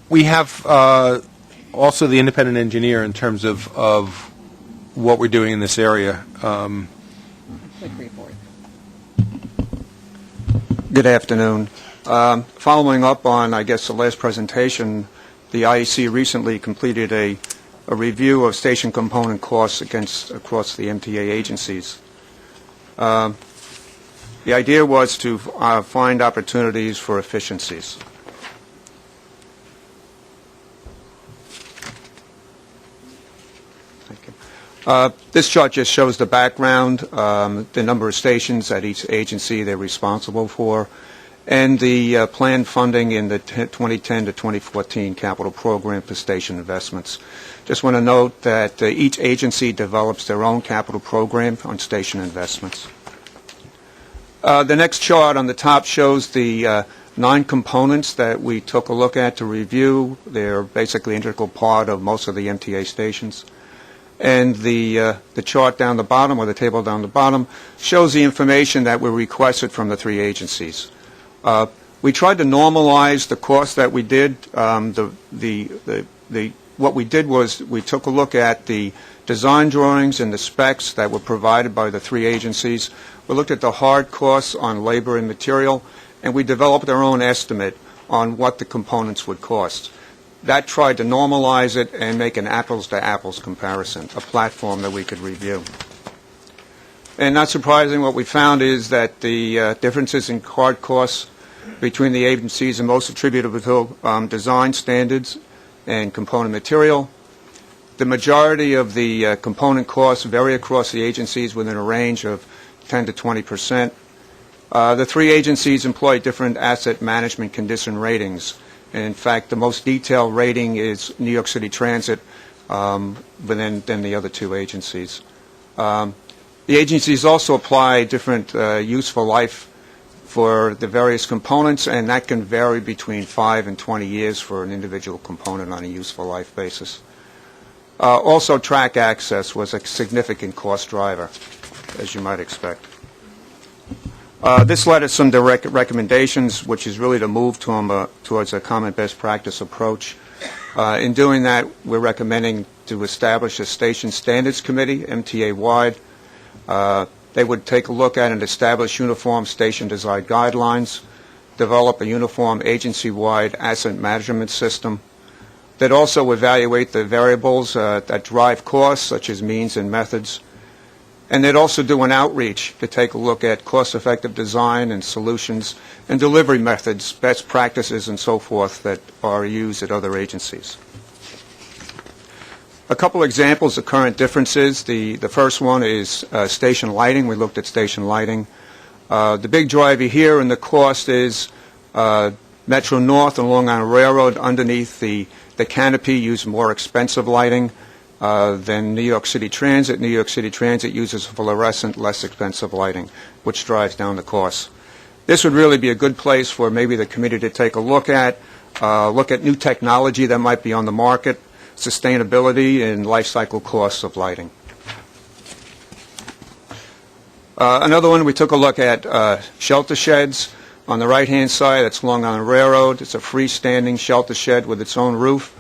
Speaker 1: We have also the independent engineer in terms of what we're doing in this area.
Speaker 2: Quick report.
Speaker 12: Good afternoon. Following up on, I guess, the last presentation, the IEC recently completed a review of station component costs across the MTA agencies. The idea was to find opportunities for efficiencies. This chart just shows the background, the number of stations at each agency they're responsible for, and the planned funding in the 2010 to 2014 capital program for station investments. Just want to note that each agency develops their own capital program on station investments. The next chart on the top shows the 9 components that we took a look at to review. They're basically an integral part of most of the MTA stations. And the chart down the bottom, or the table down the bottom, shows the information that were requested from the 3 agencies. We tried to normalize the cost that we did. What we did was we took a look at the design drawings and the specs that were provided by the 3 agencies. We looked at the hard costs on labor and material, and we developed our own estimate on what the components would cost. That tried to normalize it and make an apples-to-apples comparison, a platform that we could review. And not surprising, what we found is that the differences in hard costs between the agencies are most attributable to design standards and component material. The majority of the component costs vary across the agencies within a range of 10 to 20%. The 3 agencies employ different asset management condition ratings. In fact, the most detailed rating is New York City Transit than the other 2 agencies. The agencies also apply different useful life for the various components, and that can vary between 5 and 20 years for an individual component on a useful life basis. Also, track access was a significant cost driver, as you might expect. This led us some direct recommendations, which is really to move towards a common best practice approach. In doing that, we're recommending to establish a Station Standards Committee, MTA-wide. They would take a look at and establish uniform station design guidelines, develop a uniform agency-wide asset management system. They'd also evaluate the variables that drive costs, such as means and methods. And they'd also do an outreach to take a look at cost-effective design and solutions and delivery methods, best practices, and so forth that are used at other agencies. A couple examples of current differences. The first one is station lighting. We looked at station lighting. The big driver here in the cost is Metro North and Long Island Railroad underneath the canopy use more expensive lighting than New York City Transit. New York City Transit uses fluorescent, less expensive lighting, which drives down the costs. This would really be a good place for maybe the committee to take a look at new technology that might be on the market, sustainability, and life cycle costs of lighting. Another one, we took a look at shelter sheds. On the right-hand side, that's Long Island Railroad. It's a freestanding shelter shed with its own roof.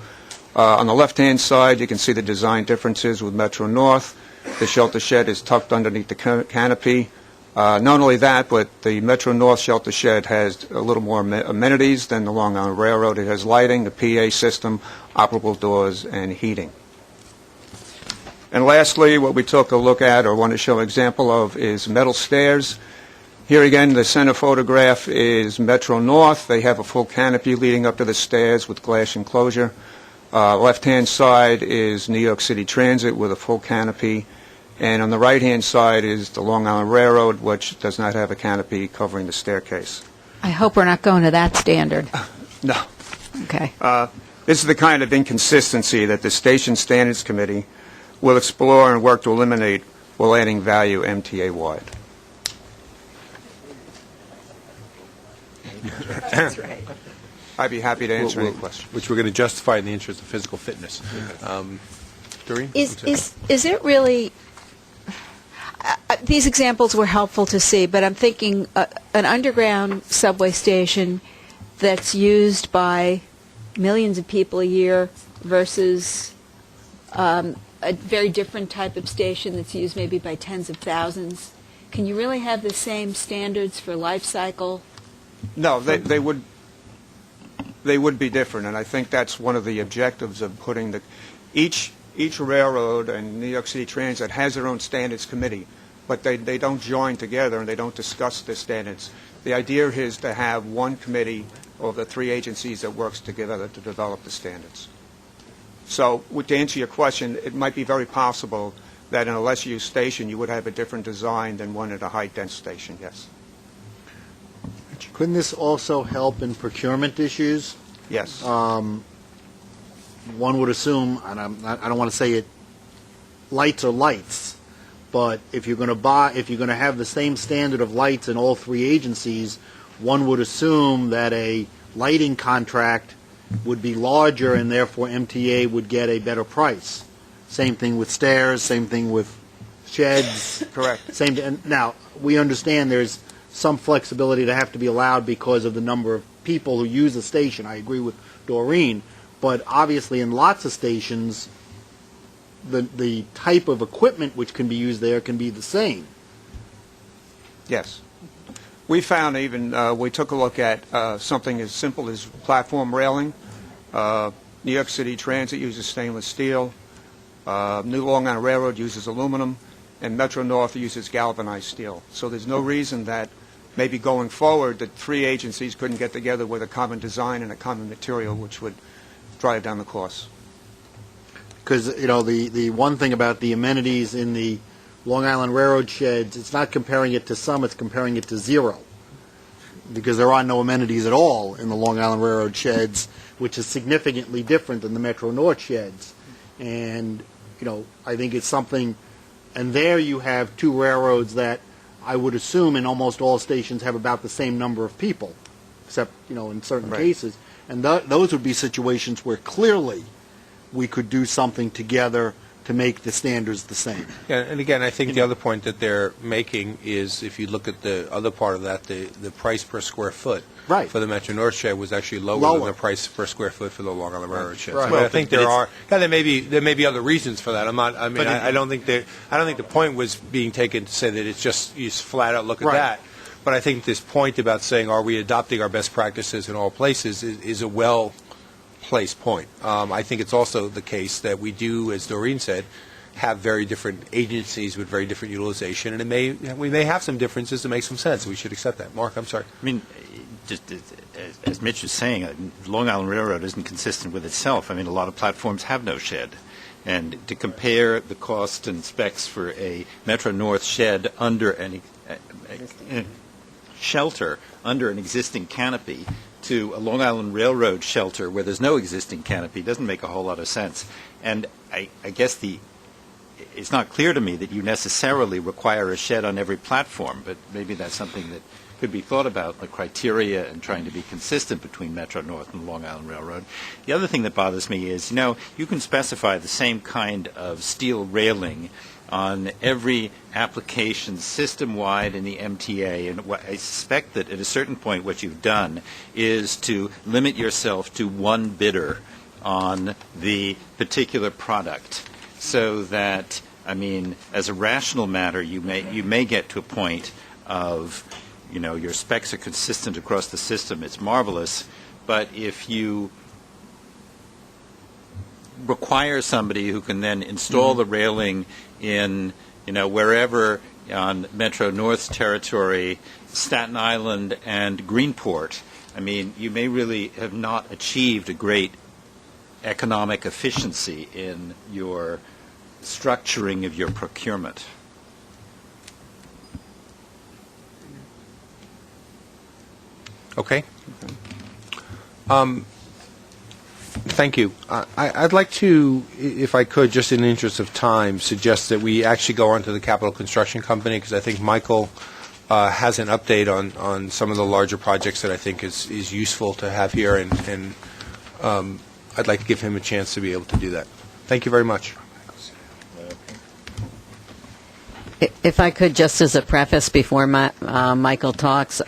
Speaker 12: On the left-hand side, you can see the design differences with Metro North. The shelter shed is tucked underneath the canopy. Not only that, but the Metro North shelter shed has a little more amenities than the Long Island Railroad. It has lighting, the PA system, operable doors, and heating. And lastly, what we took a look at or want to show an example of is metal stairs. Here again, the center photograph is Metro North. They have a full canopy leading up to the stairs with glass enclosure. Left-hand side is New York City Transit with a full canopy. And on the right-hand side is the Long Island Railroad, which does not have a canopy covering the staircase.
Speaker 13: I hope we're not going to that standard.
Speaker 12: No.
Speaker 13: Okay.
Speaker 12: This is the kind of inconsistency that the Station Standards Committee will explore and work to eliminate while adding value MTA-wide.
Speaker 13: That's right.
Speaker 12: I'd be happy to answer any questions.
Speaker 1: Which we're going to justify in the interest of physical fitness. Doreen?
Speaker 3: Is it really, these examples were helpful to see, but I'm thinking an underground subway station that's used by millions of people a year versus a very different type of station that's used maybe by tens of thousands. Can you really have the same standards for life cycle?
Speaker 12: No, they would be different, and I think that's one of the objectives of putting each railroad and New York City Transit has their own standards committee, but they don't join together and they don't discuss the standards. The idea is to have one committee of the three agencies that works together to develop the standards. So to answer your question, it might be very possible that in a less used station you would have a different design than one at a high-dense station, yes.
Speaker 5: Couldn't this also help in procurement issues?
Speaker 12: Yes.
Speaker 5: One would assume, and I don't want to say it, lights are lights, but if you're going to have the same standard of lights in all three agencies, one would assume that a lighting contract would be larger and therefore MTA would get a better price. Same thing with stairs, same thing with sheds.
Speaker 12: Correct.
Speaker 5: Now, we understand there's some flexibility to have to be allowed because of the number of people who use the station. I agree with Doreen, but obviously in lots of stations, the type of equipment which can be used there can be the same.
Speaker 12: Yes. We found we took a look at something as simple as platform railing. New York City Transit uses stainless steel. New Long Island Railroad uses aluminum. And Metro North uses galvanized steel. So there's no reason that maybe going forward that three agencies couldn't get together with a common design and a common material which would drive down the costs.
Speaker 5: Because, the one thing about the amenities in the Long Island Railroad sheds, it's not comparing it to some, it's comparing it to zero. Because there are no amenities at all in the Long Island Railroad sheds, which is significantly different than the Metro North sheds. And, I think it's something, and there you have two railroads that I would assume in almost all stations have about the same number of people, except, in certain cases. And those would be situations where clearly we could do something together to make the standards the same.
Speaker 1: Yeah, and again, I think the other point that they're making is if you look at the other part of that, the price per square foot for the Metro North shed was actually lower than the price per square foot for the Long Island Railroad shed.
Speaker 5: Right.
Speaker 1: So I think there may be other reasons for that. I don't think the point was being taken to say that it's just you flat out look at that. But I think this point about saying are we adopting our best practices in all places is a well-placed point. I think it's also the case that we do, as Doreen said, have very different agencies with very different utilization, and we may have some differences that make some sense. We should accept that. Mark, I'm sorry.
Speaker 14: Just as Mitch was saying, Long Island Railroad isn't consistent with itself. A lot of platforms have no shed. And to compare the cost and specs for a Metro North shed under any shelter under an existing canopy to a Long Island Railroad shelter where there's no existing canopy doesn't make a whole lot of sense. And I guess it's not clear to me that you necessarily require a shed on every platform, but maybe that's something that could be thought about, the criteria and trying to be consistent between Metro North and Long Island Railroad. The other thing that bothers me is, you can specify the same kind of steel railing on every application system-wide in the MTA, and I suspect that at a certain point what you've done is to limit yourself to one bidder on the particular product, so that, as a rational matter, you may get to a point of, your specs are consistent across the system. It's marvelous, but if you require somebody who can then install the railing in, wherever on Metro North's territory, Staten Island and Greenport, you may really have not achieved a great economic efficiency in your structuring of your procurement?
Speaker 1: Okay. Thank you. I'd like to, if I could, just in the interest of time, suggest that we actually go on to the capital construction company, because I think Michael has an update on some of the larger projects that I think is useful to have here, and I'd like to give him a chance to be able to do that. Thank you very much.
Speaker 2: If I could, just as a preface before Michael talks,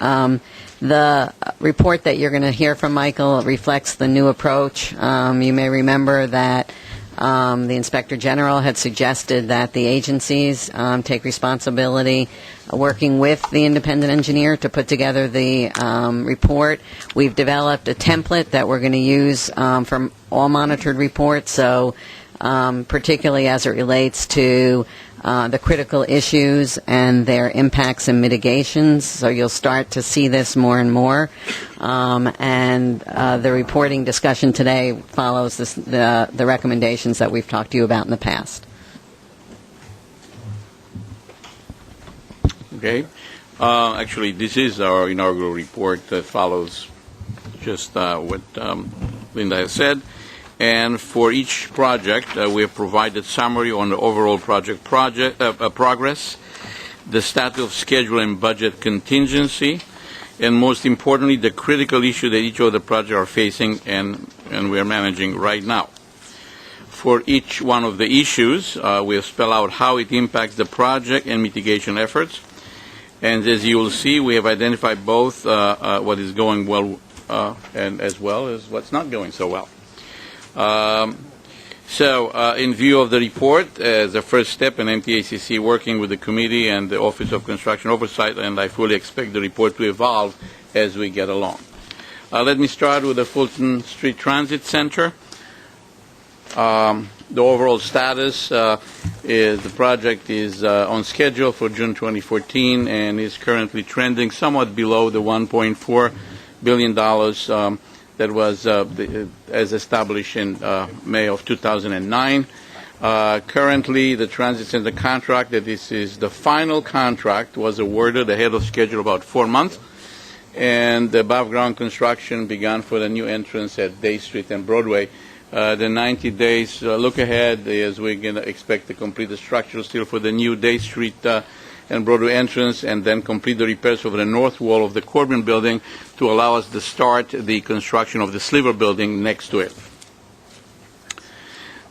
Speaker 2: the report that you're going to hear from Michael reflects the new approach. You may remember that the Inspector General had suggested that the agencies take responsibility working with the independent engineer to put together the report. We've developed a template that we're going to use for all monitored reports, so particularly as it relates to the critical issues and their impacts and mitigations. So you'll start to see this more and more. And the reporting discussion today follows the recommendations that we've talked to you about in the past.
Speaker 15: Okay. Actually, this is our inaugural report that follows just what Linda has said. And for each project, we have provided summary on the overall project progress, the status of schedule and budget contingency, and most importantly, the critical issue that each of the projects are facing and we are managing right now. For each one of the issues, we have spelled out how it impacts the project and mitigation efforts. And as you will see, we have identified both what is going well and as well as what's not going so well. In view of the report, as a first step in MTACC working with the committee and the Office of Construction Oversight, and I fully expect the report to evolve as we get along. Let me start with the Fulton Street Transit Center. The overall status is the project is on schedule for June 2014 and is currently trending somewhat below the $1.4 billion that was as established in May of 2009. Currently, the transit center contract, that this is the final contract, was awarded ahead of schedule about 4 months, and the above-ground construction began for the new entrance at Day Street and Broadway. The 90 days look ahead is we're going to expect to complete the structural steel for the new Day Street and Broadway entrance, and then complete the repairs over the north wall of the Corbin building to allow us to start the construction of the Sliver building next to it.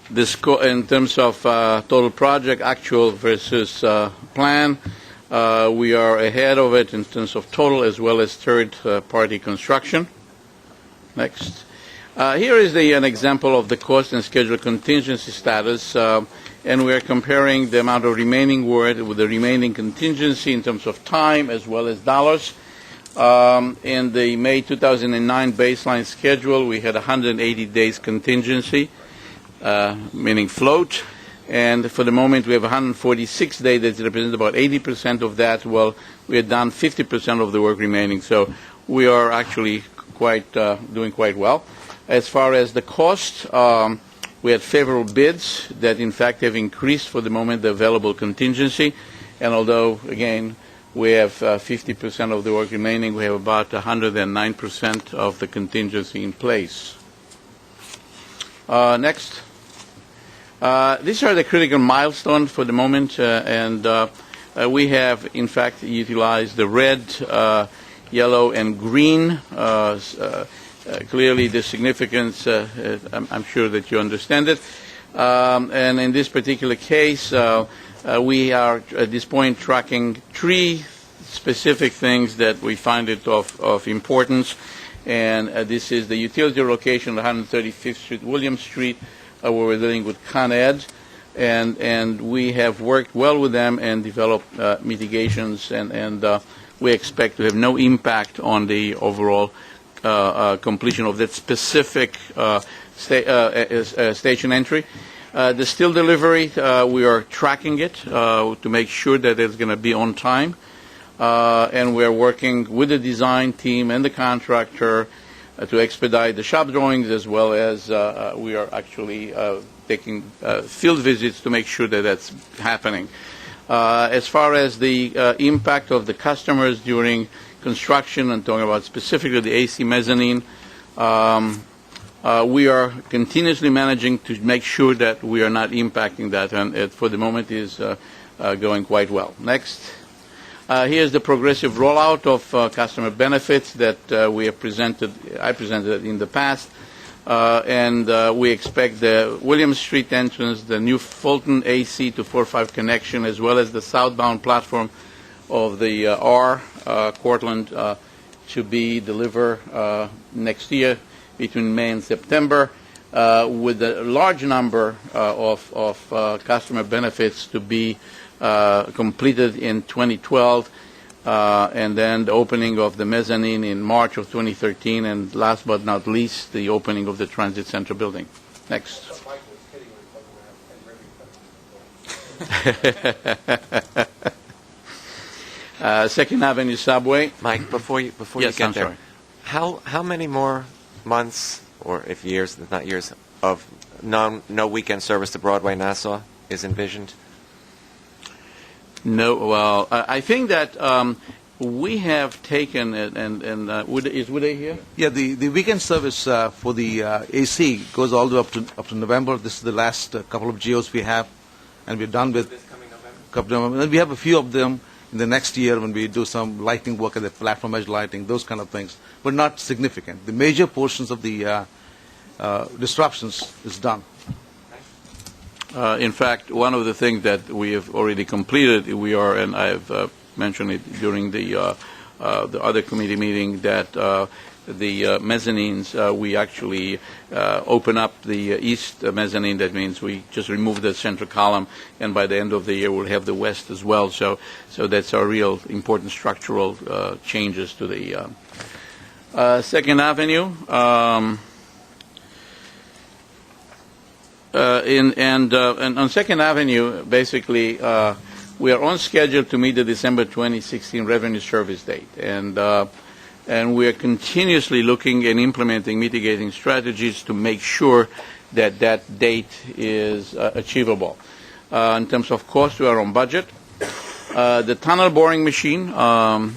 Speaker 15: This, in terms of total project, actual versus plan, we are ahead of it in terms of total as well as third-party construction. Next. Here is an example of the cost and schedule contingency status. And we are comparing the amount of remaining work with the remaining contingency in terms of time as well as dollars. In the May 2009 baseline schedule, we had 180 days contingency, meaning float. And for the moment, we have 146 days that represent about 80% of that. Well, we have done 50% of the work remaining. So we are actually doing quite well. As far as the cost, we had favorable bids that, in fact, have increased for the moment the available contingency. And although, again, we have 50% of the work remaining, we have about 109% of the contingency in place. Next. These are the critical milestones for the moment, and we have, in fact, utilized the red, yellow, and green. Clearly, the significance, I'm sure that you understand it. And in this particular case, we are at this point tracking 3 specific things that we find it of importance. And this is the utility location, 135th Street, William Street, where we're dealing with Con Ed. And we have worked well with them and developed mitigations, and we expect to have no impact on the overall completion of that specific station entry. The steel delivery, we are tracking it to make sure that it's going to be on time. And we're working with the design team and the contractor to expedite the shop drawings, as well as we are actually taking field visits to make sure that that's happening. As far as the impact of the customers during construction, and talking about specifically the AC mezzanine, we are continuously managing to make sure that we are not impacting that, and it, for the moment, is going quite well. Next. Here's the progressive rollout of customer benefits that I presented in the past. We expect the Williams Street entrance, the new Fulton AC to 4-5 connection, as well as the southbound platform of the Cortland to be delivered next year between May and September, with a large number of customer benefits to be completed in 2012. And then the opening of the mezzanine in March of 2013, and last but not least, the opening of the Transit Center building. Next. Second Avenue Subway.
Speaker 10: Mike, before you
Speaker 15: Yes,
Speaker 10: get
Speaker 15: I'm
Speaker 10: there,
Speaker 15: sorry.
Speaker 10: how many more months, or if years, not years, of no weekend service to Broadway Nassau is envisioned?
Speaker 15: No, well, I think that we have taken it, and is Uday here?
Speaker 16: Yeah, the weekend service for the AC goes all the way up to November. This is the last couple of GOs we have, and we're done with this coming November. And then we have a few of them in the next year when we do some lighting work at the platform edge lighting, those kind of things, but not significant. The major portions of the disruptions is done.
Speaker 15: In fact, one of the things that we have already completed, and I've mentioned it during the other committee meeting, that the mezzanines, we actually open up the east mezzanine. That means we just remove the central column, and by the end of the year we'll have the west as well. So that's our real important structural changes to the Second Avenue. And on Second Avenue, basically, we are on schedule to meet the December 2016 revenue service date, and we are continuously looking and implementing mitigating strategies to make sure that that date is achievable. In terms of cost, we are on budget. The tunnel boring machine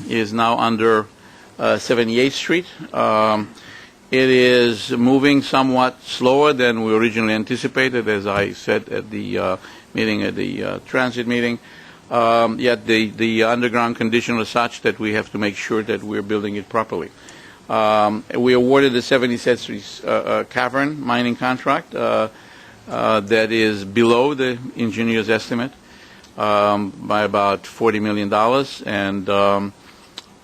Speaker 15: is now under 78th Street. It is moving somewhat slower than we originally anticipated, as I said at the meeting, at the transit meeting. Yet the underground condition is such that we have to make sure that we're building it properly. We awarded the 77th Street cavern mining contract that is below the engineer's estimate by about $40 million, and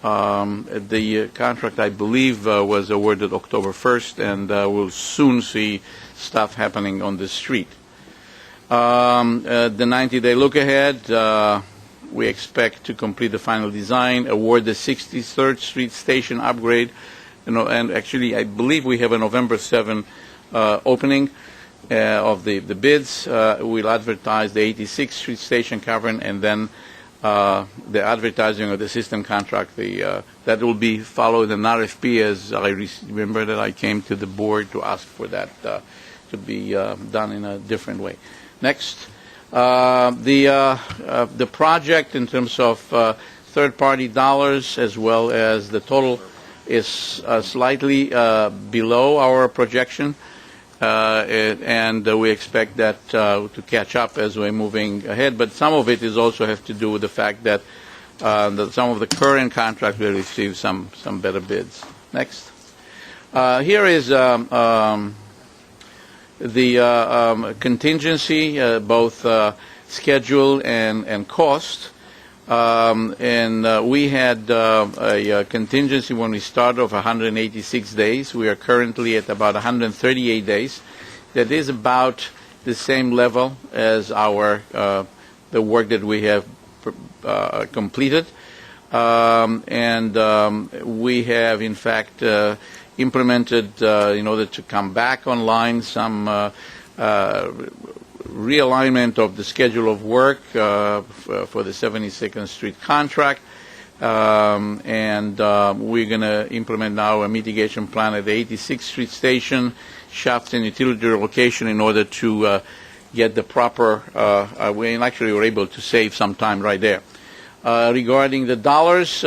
Speaker 15: the contract, I believe, was awarded October 1st, and we'll soon see stuff happening on the street. The 90-day look ahead, we expect to complete the final design, award the 63rd Street station upgrade, and actually I believe we have a November 7 opening of the bids. We'll advertise the 86th Street station cavern, and then the advertising of the system contract, that will be followed an RFP, as I remember that I came to the board to ask for that to be done in a different way. Next, the project in terms of third-party dollars as well as the total is slightly below our projection. And we expect that to catch up as we're moving ahead. But some of it is also have to do with the fact that some of the current contracts will receive some better bids. Next. Here is the contingency, both schedule and cost. And we had a contingency when we started of 186 days. We are currently at about 138 days. That is about the same level as our the work that we have completed. And we have, in fact, implemented, in order to come back online, some realignment of the schedule of work for the 72nd Street contract. and we're going to implement now a mitigation plan at the 86th Street Station, shaft and utility relocation in order to get the proper, we actually were able to save some time right there. Regarding the dollars,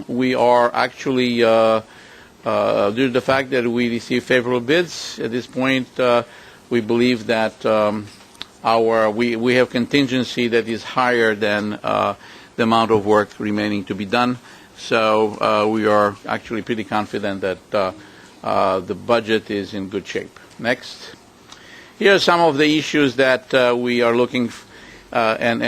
Speaker 15: we are actually, due to the fact that we receive favorable bids at this point, we believe that we have contingency that is higher than the amount of work remaining to be done. So we are actually pretty confident that the budget is in good shape. Next. Here are some of the issues that we are looking we have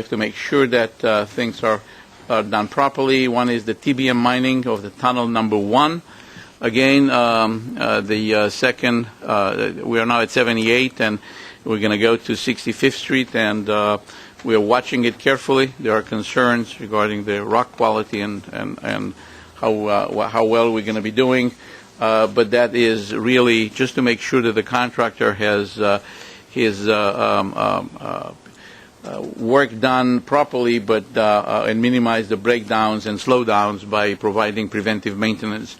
Speaker 15: to make sure that things are done properly. One is the TBM mining of the tunnel number 1. Again, the second, we are now at 78, and we're going to go to 65th Street, and we are watching it carefully. There are concerns regarding the rock quality and how well we're going to be doing. But that is really just to make sure that the contractor has his work done properly, but and minimize the breakdowns and slowdowns by providing preventive maintenance.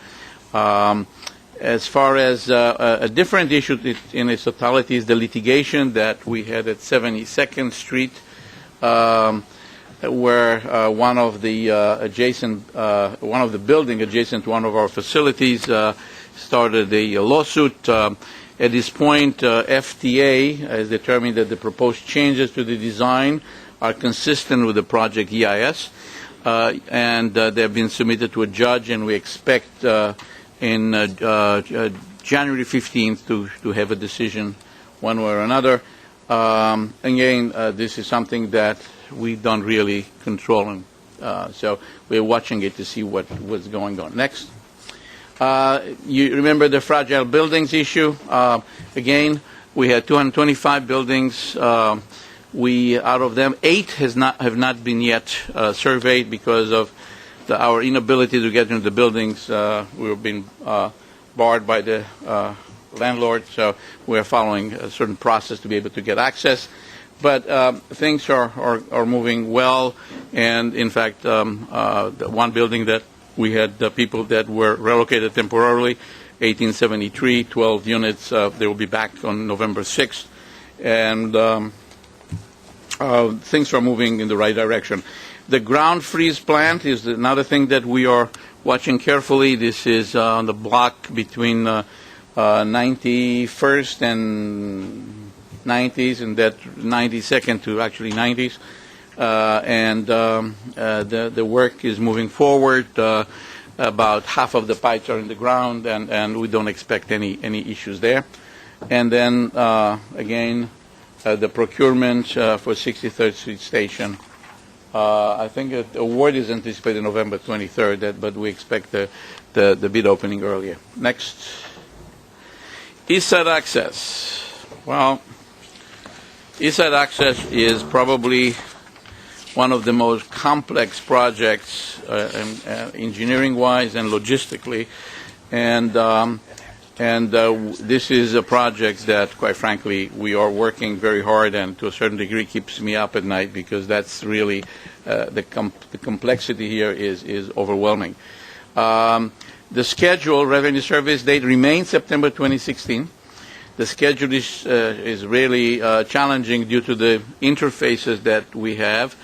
Speaker 15: As far as a different issue in its totality is the litigation that we had at 72nd Street, where one of the building adjacent to one of our facilities started a lawsuit. At this point, FTA has determined that the proposed changes to the design are consistent with the project EIS, and they have been submitted to a judge, and we expect in January 15th to have a decision one way or another. Again, this is something that we don't really control, so we're watching it to see what's going on. Next. You remember the fragile buildings issue. Again, we had 225 buildings. Out of them, 8 have not been yet surveyed because of our inability to get into the buildings. We were being barred by the landlord, so we're following a certain process to be able to get access. But things are moving well, and in fact, the one building that we had people that were relocated temporarily, 1873, 12 units. They will be back on November 6th, and things are moving in the right direction. The ground freeze plant is another thing that we are watching carefully. This is on the block between 91st and 90s, and that 92nd to actually 90s. The work is moving forward. About half of the pipes are in the ground, and we don't expect any issues there. And then again, the procurement for 63rd Street Station. I think the award is anticipated November 23rd, but we expect the bid opening earlier. Next. East Side Access. Well, East Side Access is probably one of the most complex projects engineering-wise and logistically, and this is a project that, quite frankly, we are working very hard, and to a certain degree keeps me up at night, because that's really the complexity here is overwhelming. The schedule, revenue service date, remains September 2016. The schedule is really challenging due to the interfaces that we have.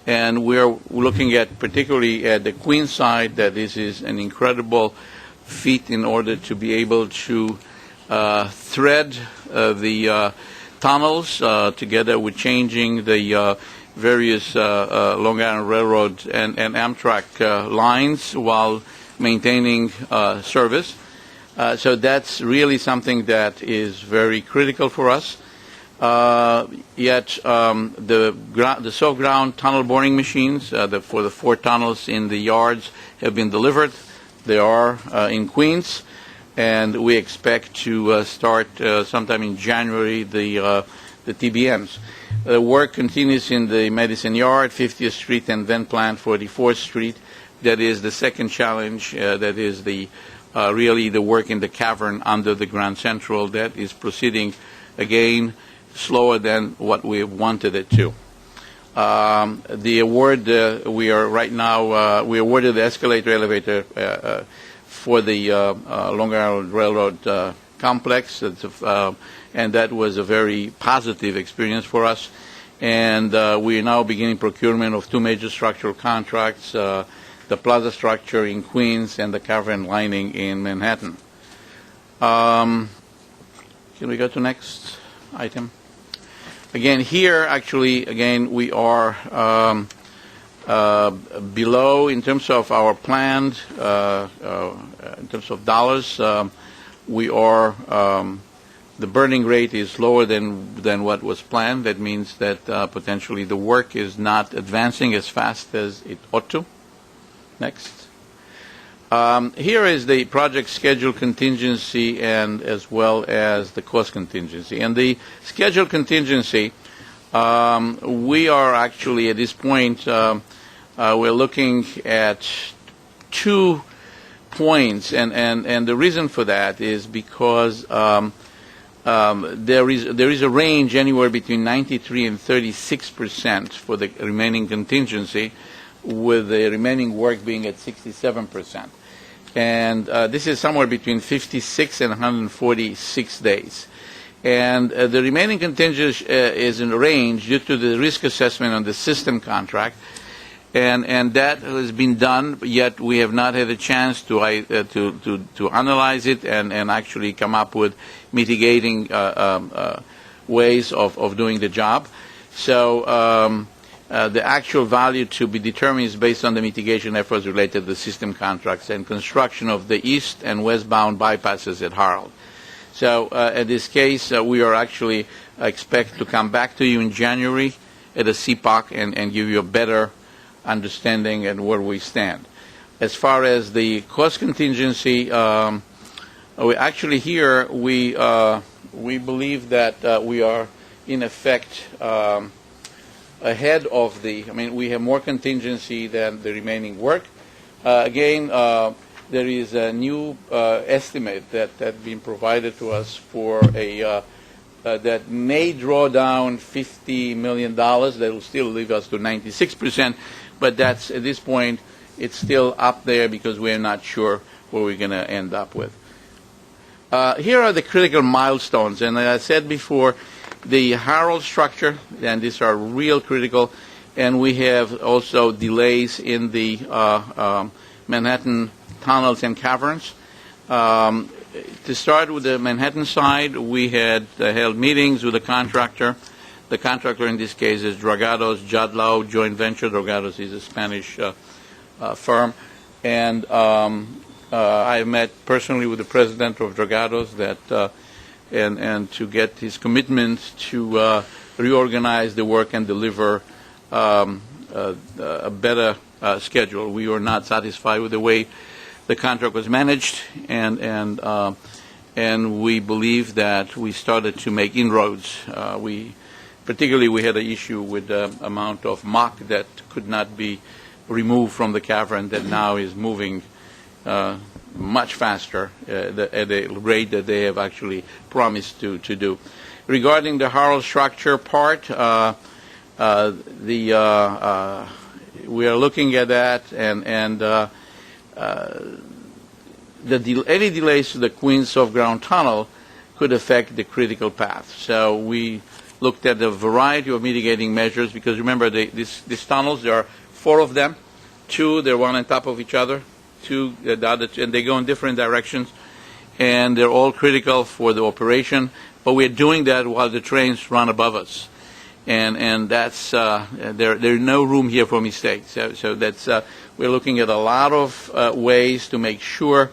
Speaker 15: And we're looking at, particularly at the Queen side, that this is an incredible feat in order to be able to thread the tunnels together with changing the various Long Island Railroad and Amtrak lines while maintaining service. So that's really something that is very critical for us. Yet the soft ground tunnel boring machines for the 4 tunnels in the yards have been delivered. They are in Queens, and we expect to start sometime in January the TBMs. The work continues in the Medicine Yard, 50th Street, and then planned 44th Street. That is the second challenge. That is really the work in the cavern under the Grand Central. That is proceeding again slower than what we wanted it to. The award, we are right now, we awarded the escalator elevator for the Long Island Railroad complex, and that was a very positive experience for us. And we are now beginning procurement of two major structural contracts, the plaza structure in Queens and the cavern lining in Manhattan. Can we go to next item? Again, here, actually, again, we are below in terms of our planned, in terms of dollars. We are, the burning rate is lower than what was planned. That means that potentially the work is not advancing as fast as it ought to. Next. Here is the project schedule contingency and as well as the cost contingency. And the schedule contingency, we are actually at this point, we're looking at 2 points, and the reason for that is because there is a range anywhere between 93 and 36% for the remaining contingency, with the remaining work being at 67%. And this is somewhere between 56 and 146 days. And the remaining contingency is in range due to the risk assessment on the system contract, and that has been done, yet we have not had a chance to analyze it and actually come up with mitigating ways of doing the job. So the actual value to be determined is based on the mitigation efforts related to the system contracts and construction of the east and westbound bypasses at Harold. So in this case, we are actually expect to come back to you in January at a CPOC and give you a better understanding and where we stand. As far as the cost contingency, we actually here we believe that we are in effect ahead of the. I mean, we have more contingency than the remaining work. Again, there is a new estimate that has been provided to us for a that may draw down $50 million. That will still leave us to 96%, but that's at this point it's still up there because we're not sure where we're going to end up with. Here are the critical milestones, and as I said before, the Harold structure, and these are real critical, and we have also delays in the Manhattan tunnels and caverns. To start with the Manhattan side, we had held meetings with the contractor. The contractor in this case is Dragados Jadlau Joint Venture. Dragados is a Spanish firm. And I met personally with the president of Dragados and to get his commitment to reorganize the work and deliver a better schedule. We were not satisfied with the way the contract was managed, and we believe that we started to make inroads. Particularly we had an issue with the amount of muck that could not be removed from the cavern that now is moving much faster at a rate that they have actually promised to do. Regarding the Harold structure part, we are looking at that, and any delays to the Queens Soft-Ground Tunnel could affect the critical path. So we looked at a variety of mitigating measures, because remember, these tunnels, there are 4 of them. 2, they're one on top of each other. 2, the other, and they go in different directions, and they're all critical for the operation. But we're doing that while the trains run above us, and that's there's no room here for mistakes. So that's we're looking at a lot of ways to make sure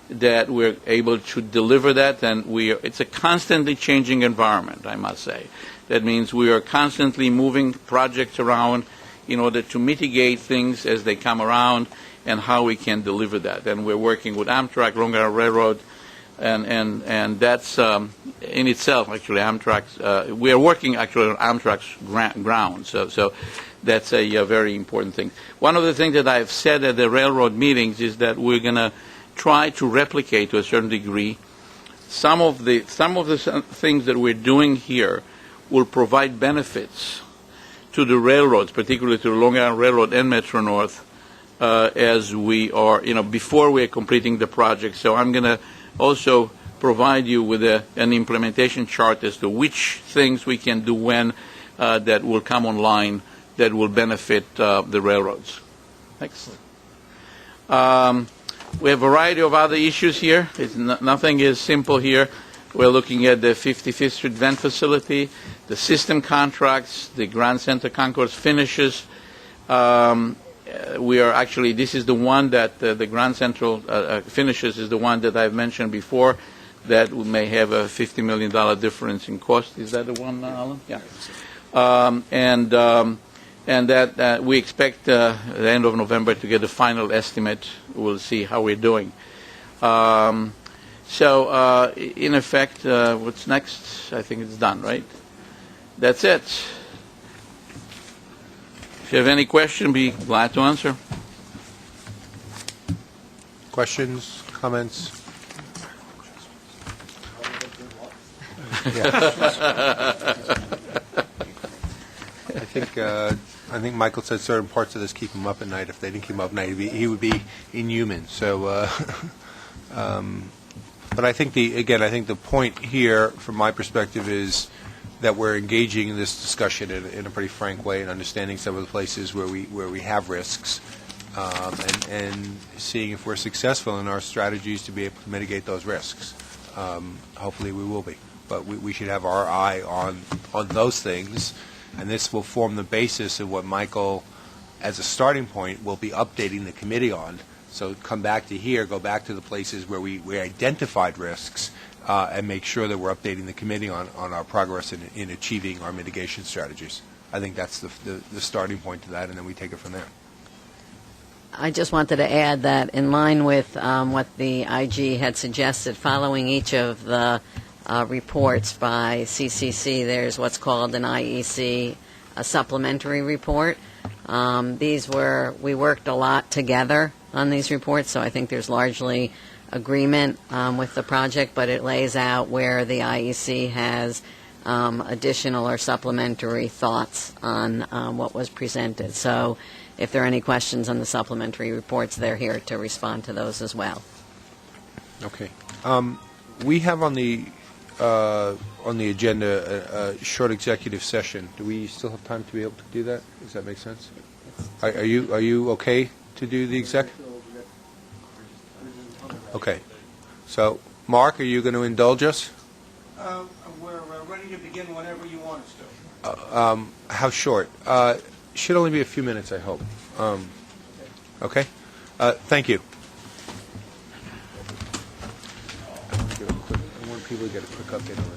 Speaker 15: that we're able to deliver that, and it's a constantly changing environment, I must say. That means we are constantly moving projects around in order to mitigate things as they come around and how we can deliver that. And we're working with Amtrak, Long Island Railroad, and that's in itself actually Amtrak's. We are working actually on Amtrak's ground, so that's a very important thing. One of the things that I've said at the railroad meetings is that we're going to try to replicate to a certain degree some of the things that we're doing here will provide benefits to the railroads, particularly to the Long Island Railroad and Metro North, as we are, before we are completing the project. So I'm going to also provide you with an implementation chart as to which things we can do when that will come online that will benefit the railroads. Next. We have a variety of other issues here. Nothing is simple here. We're looking at the 55th Street vent facility, the system contracts, the Grand Center Concourse finishes. We are actually, this is the one that the Grand Central finishes is the one that I've mentioned before that may have a $50 million difference in cost. Is that the one, Alan? Yeah. And that we expect the end of November to get a final estimate. We'll see how we're doing. So, in effect, what's next? I think it's done, right? That's it. If you have any question, be glad to answer.
Speaker 1: Questions, comments? I think Michael said certain parts of this keep him up at night. If they didn't keep him up at night, he would be inhuman. So, but I think the point here, from my perspective, is that we're engaging in this discussion in a pretty frank way and understanding some of the places where we have risks, and seeing if we're successful in our strategies to be able to mitigate those risks. Hopefully, we will be. But we should have our eye on those things. And this will form the basis of what Michael, as a starting point, will be updating the committee on. So come back to here, go back to the places where we identified risks, and make sure that we're updating the committee on our progress in achieving our mitigation strategies. I think that's the starting point to that, and then we take it from there.
Speaker 2: I just wanted to add that in line with what the IG had suggested, following each of the reports by CCC, there's what's called an IEC, a supplementary report. We worked a lot together on these reports, so I think there's largely agreement with the project, but it lays out where the IEC has additional or supplementary thoughts on what was presented. So if there are any questions on the supplementary reports, they're here to respond to those as well.
Speaker 1: Okay. We have on the agenda a short executive session. Do we still have time to be able to do that? Does that make sense? Are you okay to do the exec? Okay. So, Mark, are you going to indulge us?
Speaker 7: We're ready to begin whenever you want us to.
Speaker 1: How short? Should only be a few minutes, I hope. Okay. Thank you. I want people to get a quick update on